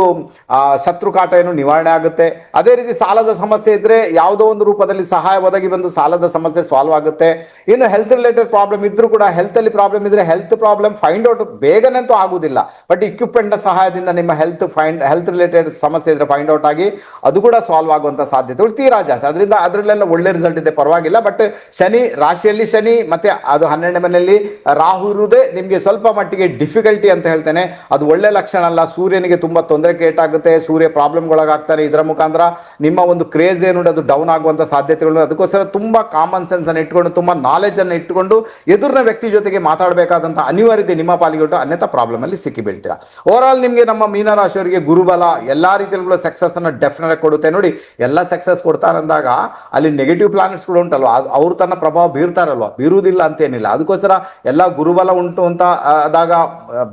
A: ಶತ್ರು ಕಾಟ ಏನು ನಿವಾರಣೆ ಆಗುತ್ತೆ. ಅದೇ ರೀತಿ ಸಾಲದ ಸಮಸ್ಯೆ ಇದ್ರೆ ಯಾವುದೋ ಒಂದು ರೂಪದಲ್ಲಿ ಸಹಾಯ ಒದಗಿ ಬಂದು ಸಾಲದ ಸಮಸ್ಯೆ ಸಾಲ್ವ್ ಆಗುತ್ತೆ. ಇನ್ನು ಹೆಲ್ತ್ ರಿಲೇಟೆಡ್ ಪ್ರಾಬ್ಲಮ್ ಇದ್ರೂ ಕೂಡ, ಹೆಲ್ತ್ ಅಲ್ಲಿ ಪ್ರಾಬ್ಲಮ್ ಇದ್ರೆ ಹೆಲ್ತ್ ಪ್ರಾಬ್ಲಮ್ ಫೈಂಡ್ ಔಟ್ ಬೇಗನಂತೂ ಆಗುದಿಲ್ಲ, ಬಟ್ ಇಕ್ವಿಪ್ಮೆಂಟ್ ಸಹಾಯದಿಂದ ನಿಮ್ಮ ಹೆಲ್ತ್ ರಿಲೇಟೆಡ್ ಸಮಸ್ಯೆ ಇದ್ರೆ ಫೈಂಡ್ ಔಟ್ ಆಗಿ ಅದು ಕೂಡ ಸಾಲ್ವ್ ಆಗುವಂತ ಸಾಧ್ಯತೆಗಳು ತೀರಾ ಜಾಸ್ತಿ. ಅದರಿಂದ ಅದರಲ್ಲೆಲ್ಲ ಒಳ್ಳೆ ರಿಸಲ್ಟ್ ಇದೆ, ಪರವಾಗಿಲ್ಲ. ಬಟ್ ಶನಿ ರಾಶಿಯಲ್ಲಿ ಶನಿ ಮತ್ತೆ ಅದು 12ನೇ ಮನೆಯಲ್ಲಿ ರಾಹು ಇರುವುದೇ ನಿಮಗೆ ಸ್ವಲ್ಪ ಮಟ್ಟಿಗೆ ಡಿಫಿಕಲ್ಟಿ ಅಂತ ಹೇಳ್ತೇನೆ. ಅದು ಒಳ್ಳೆ ಲಕ್ಷಣ ಅಲ್ಲ. ಸೂರ್ಯನಿಗೆ ತುಂಬಾ ತೊಂದರೆ ಕೇಟಾಗುತ್ತೆ, ಸೂರ್ಯ ಪ್ರಾಬ್ಲಮ್ಗೊಳಗಾಗ್ತಾನೆ. ಇದರ ಮುಖಾಂತರ ನಿಮ್ಮ ಒಂದು ಕ್ರೇಜ್ ಏನು ಅದು ಡೌನ್ ಆಗುವಂತ ಸಾಧ್ಯತೆಗಳು. ಅದಕ್ಕೋಸ್ಕರ ತುಂಬಾ ಕಾಮನ್ ಸೆನ್ಸ್ ಅನ್ನು ಇಟ್ಕೊಂಡು, ತುಂಬಾ ನಾಲೆಜ್ ಅನ್ನು ಇಟ್ಟುಕೊಂಡು ಎದುರಿನ ವ್ಯಕ್ತಿ ಜೊತೆಗೆ ಮಾತಾಡಬೇಕಾದಂತ ಅನಿವಾರ್ಯತೆ ನಿಮ್ಮ ಪಾಲಿಗೆ ಉಂಟು, ಅನ್ಯಥಾ ಪ್ರಾಬ್ಲಮ್ ಅಲ್ಲಿ ಸಿಕ್ಕಿ ಬೀಳ್ತೀರಾ. ಓವರ್ ಆಲ್ ನಿಮಗೆ ನಮ್ಮ ಮೀನರಾಶಿಯವರಿಗೆ ಗುರುಬಲ ಎಲ್ಲಾ ರೀತಿಯಲ್ಲೂ ಸಕ್ಸಸ್ ಅನ್ನ ಡೆಫಿನೆಟ್ ಕೊಡುತ್ತೆ. ನೋಡಿ, ಎಲ್ಲ ಸಕ್ಸಸ್ ಕೊಡ್ತಾರಂದಾಗ ಅಲ್ಲಿ ನೆಗೆಟಿವ್ ಪ್ಲಾನೆಟ್ಸ್ಗಳು ಉಂಟಲ್ವಾ, ಅವರು ತನ್ನ ಪ್ರಭಾವ ಬೀರ್ತಾರಲ್ವಾ, ಬೀರುವುದಿಲ್ಲ ಅಂತೇನಿಲ್ಲ. ಅದಕ್ಕೋಸ್ಕರ ಎಲ್ಲ ಗುರುಬಲ ಉಂಟು ಅಂತ ಆದಾಗ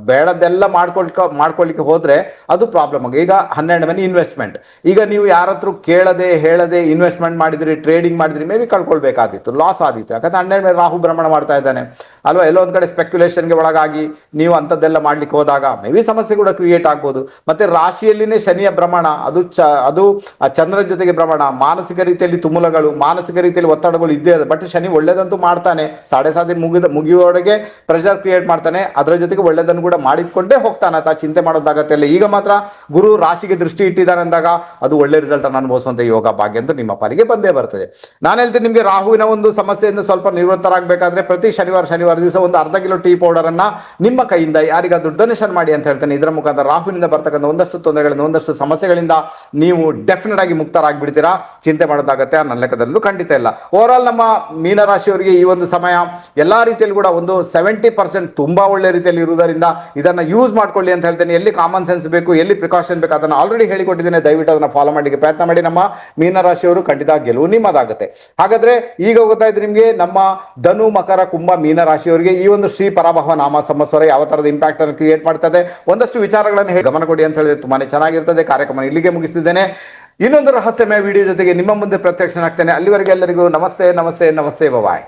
A: ಬೇಡದೆಲ್ಲ ಮಾಡ್ಕೊಳ್ಳಿಕ್ಕೆ ಹೋದ್ರೆ ಅದು ಪ್ರಾಬ್ಲಮ್ ಆಗ. ಈಗ 12 ಮನೆ ಇನ್ವೆಸ್ಟ್ಮೆಂಟ್, ಈಗ ನೀವು ಯಾರ ಹತ್ರ ಕೇಳದೆ ಹೇಳದೆ ಇನ್ವೆಸ್ಟ್ಮೆಂಟ್ ಮಾಡಿದ್ರಿ, ಟ್ರೇಡಿಂಗ್ ಮಾಡಿದ್ರಿ, ಮೇ ಬಿ ಕಳ್ಕೊಳ್ಬೇಕಾದಿತ್ತು, ಲಾಸ್ ಆದಿತ್ತು. ಯಾಕಂದ್ರೆ 12 ಮೇಲೆ ರಾಹು ಭ್ರಮಣ ಮಾಡ್ತಾ ಇದ್ದಾನೆ ಅಲ್ವಾ. ಎಲ್ಲೋ ಒಂದ್ ಕಡೆ ಸ್ಪೆಕ್ಯುಲೇಷನ್ಗೆ ಒಳಗಾಗಿ ನೀವು ಅಂಥದ್ದೆಲ್ಲ ಮಾಡ್ಲಿಕ್ಕೆ ಹೋದಾಗ ಮೇ ಬಿ ಸಮಸ್ಯೆ ಕೂಡ ಕ್ರಿಯೇಟ್ ಆಗ್ಬೋದು. ಮತ್ತೆ ರಾಶಿಯಲ್ಲಿನೇ ಶನಿಯ ಭ್ರಮಣ, ಅದು ಚಂದ್ರನ ಜೊತೆಗೆ ಭ್ರಮಣ, ಮಾನಸಿಕ ರೀತಿಯಲ್ಲಿ ತುಮುಲಗಳು, ಮಾನಸಿಕ ರೀತಿಯಲ್ಲಿ ಒತ್ತಡಗಳು ಇದ್ದೇ ಇದೆ. ಬಟ್ ಶನಿ ಒಳ್ಳೇದಂತೂ ಮಾಡ್ತಾನೆ, 7.5 ಮುಗಿಯುವವರೆಗೆ ಪ್ರೆಷರ್ ಕ್ರಿಯೇಟ್ ಮಾಡ್ತಾನೆ, ಅದರ ಜೊತೆಗೆ ಒಳ್ಳೇದನ್ನು ಕೂಡ ಮಾಡಿಕೊಂಡೇ ಹೋಗ್ತಾನೆ ಅಂತ ಚಿಂತೆ ಮಾಡೋದಾಗತ್ತೆ. ಇಲ್ಲ, ಈಗ ಮಾತ್ರ ಗುರು ರಾಶಿಗೆ ದೃಷ್ಟಿ ಇಟ್ಟಿದ್ದಾನೆ ಅಂದಾಗ ಅದು ಒಳ್ಳೆ ರಿಸಲ್ಟ್ ಅನ್ನು ಅನುಭವಿಸುವಂತ ಯೋಗ ಭಾಗ್ಯ ಅಂತ ನಿಮ್ಮ ಪಾಲಿಗೆ ಬಂದೇ ಬರ್ತದೆ. ನಾನು ಹೇಳ್ತೀನಿ, ನಿಮಗೆ ರಾಹುವಿನ ಒಂದು ಸಮಸ್ಯೆಯಿಂದ ಸ್ವಲ್ಪ ನಿವೃತ್ತರಾಗಬೇಕಾದ್ರೆ ಪ್ರತಿ ಶನಿವಾರ ದಿವಸ ಒಂದು ಅರ್ಧ ಕಿಲೋ ಟೀ ಪೌಡರ್ ಅನ್ನ ನಿಮ್ಮ ಕೈಯಿಂದ ಯಾರಿಗಾದ್ರೂ ಡೊನೇಷನ್ ಮಾಡಿ ಅಂತ ಹೇಳ್ತೇನೆ. ಇದರ ಮುಖಾಂತರ ರಾಹುವಿನಿಂದ ಬರ್ತಕ್ಕಂಥ ಒಂದಷ್ಟು ತೊಂದರೆಗಳಿಂದ, ಒಂದಷ್ಟು ಸಮಸ್ಯೆಗಳಿಂದ ನೀವು ಡೆಫಿನೆಟ್ ಆಗಿ ಮುಕ್ತರಾಗ್ಬಿಡ್ತೀರಾ. ಚಿಂತೆ ಮಾಡೋದಾಗತ್ತೆ ಆ ನನ್ನ ಲೆಕ್ಕದಲ್ಲೂ ಖಂಡಿತ ಇಲ್ಲ. ಓವರ್ ಆಲ್ ನಮ್ಮ ಮೀನರಾಶಿಯವರಿಗೆ ಈ ಒಂದು ಸಮಯ ಎಲ್ಲಾ ರೀತಿಯಲ್ಲಿ ಕೂಡ ಒಂದು 70% ತುಂಬಾ ಒಳ್ಳೆ ರೀತಿಯಲ್ಲಿ ಇರುವುದರಿಂದ ಇದನ್ನ ಯೂಸ್ ಮಾಡ್ಕೊಳ್ಳಿ ಅಂತ ಹೇಳ್ತೇನೆ. ಎಲ್ಲಿ ಕಾಮನ್ ಸೆನ್ಸ್ ಬೇಕು, ಎಲ್ಲಿ ಪ್ರಿಕಾಷನ್ ಬೇಕು ಅದನ್ನು ಆಲ್ರೆಡಿ ಹೇಳಿಕೊಟ್ಟಿದ್ದೇನೆ. ದಯವಿಟ್ಟು ಅದನ್ನ ಫಾಲೋ ಮಾಡಲಿಕ್ಕೆ ಪ್ರಯತ್ನ ಮಾಡಿ. ನಮ್ಮ ಮೀನರಾಶಿಯವರು ಖಂಡಿತ ಗೆಲುವು ನಿಮ್ಮದಾಗುತ್ತೆ. ಹಾಗಾದ್ರೆ ಈಗ ಹೋಗ್ತಾ ಇದ್ರೆ ನಿಮಗೆ ನಮ್ಮ ಧನು, ಮಕರ, ಕುಂಭ, ಮೀನರಾಶಿಯವರಿಗೆ ಈ ಒಂದು ಶ್ರೀ ಪರಾಭವ ನಾಮ ಸಂವತ್ಸರ ಯಾವ ತರದ ಇಂಪ್ಯಾಕ್ಟ್ ಅನ್ನು ಕ್ರಿಯೇಟ್ ಮಾಡ್ತದೆ, ಒಂದಷ್ಟು ವಿಚಾರಗಳನ್ನು ಗಮನ ಕೊಡಿ ಅಂತ ಹೇಳಿದ್ರೆ ತುಂಬಾನೇ ಚೆನ್ನಾಗಿರ್ತದೆ. ಕಾರ್ಯಕ್ರಮ ಇಲ್ಲಿಗೆ ಮುಗಿಸ್ತಿದ್ದೇನೆ. ಇನ್ನೊಂದು ರಹಸ್ಯಮಯ ವಿಡಿಯೋ ಜೊತೆಗೆ ನಿಮ್ಮ ಮುಂದೆ ಪ್ರತ್ಯಕ್ಷನಾಗ್ತೇನೆ. ಅಲ್ಲಿವರೆಗೆ ಎಲ್ಲರಿಗೂ ನಮಸ್ತೆ. ಬಾಯ್.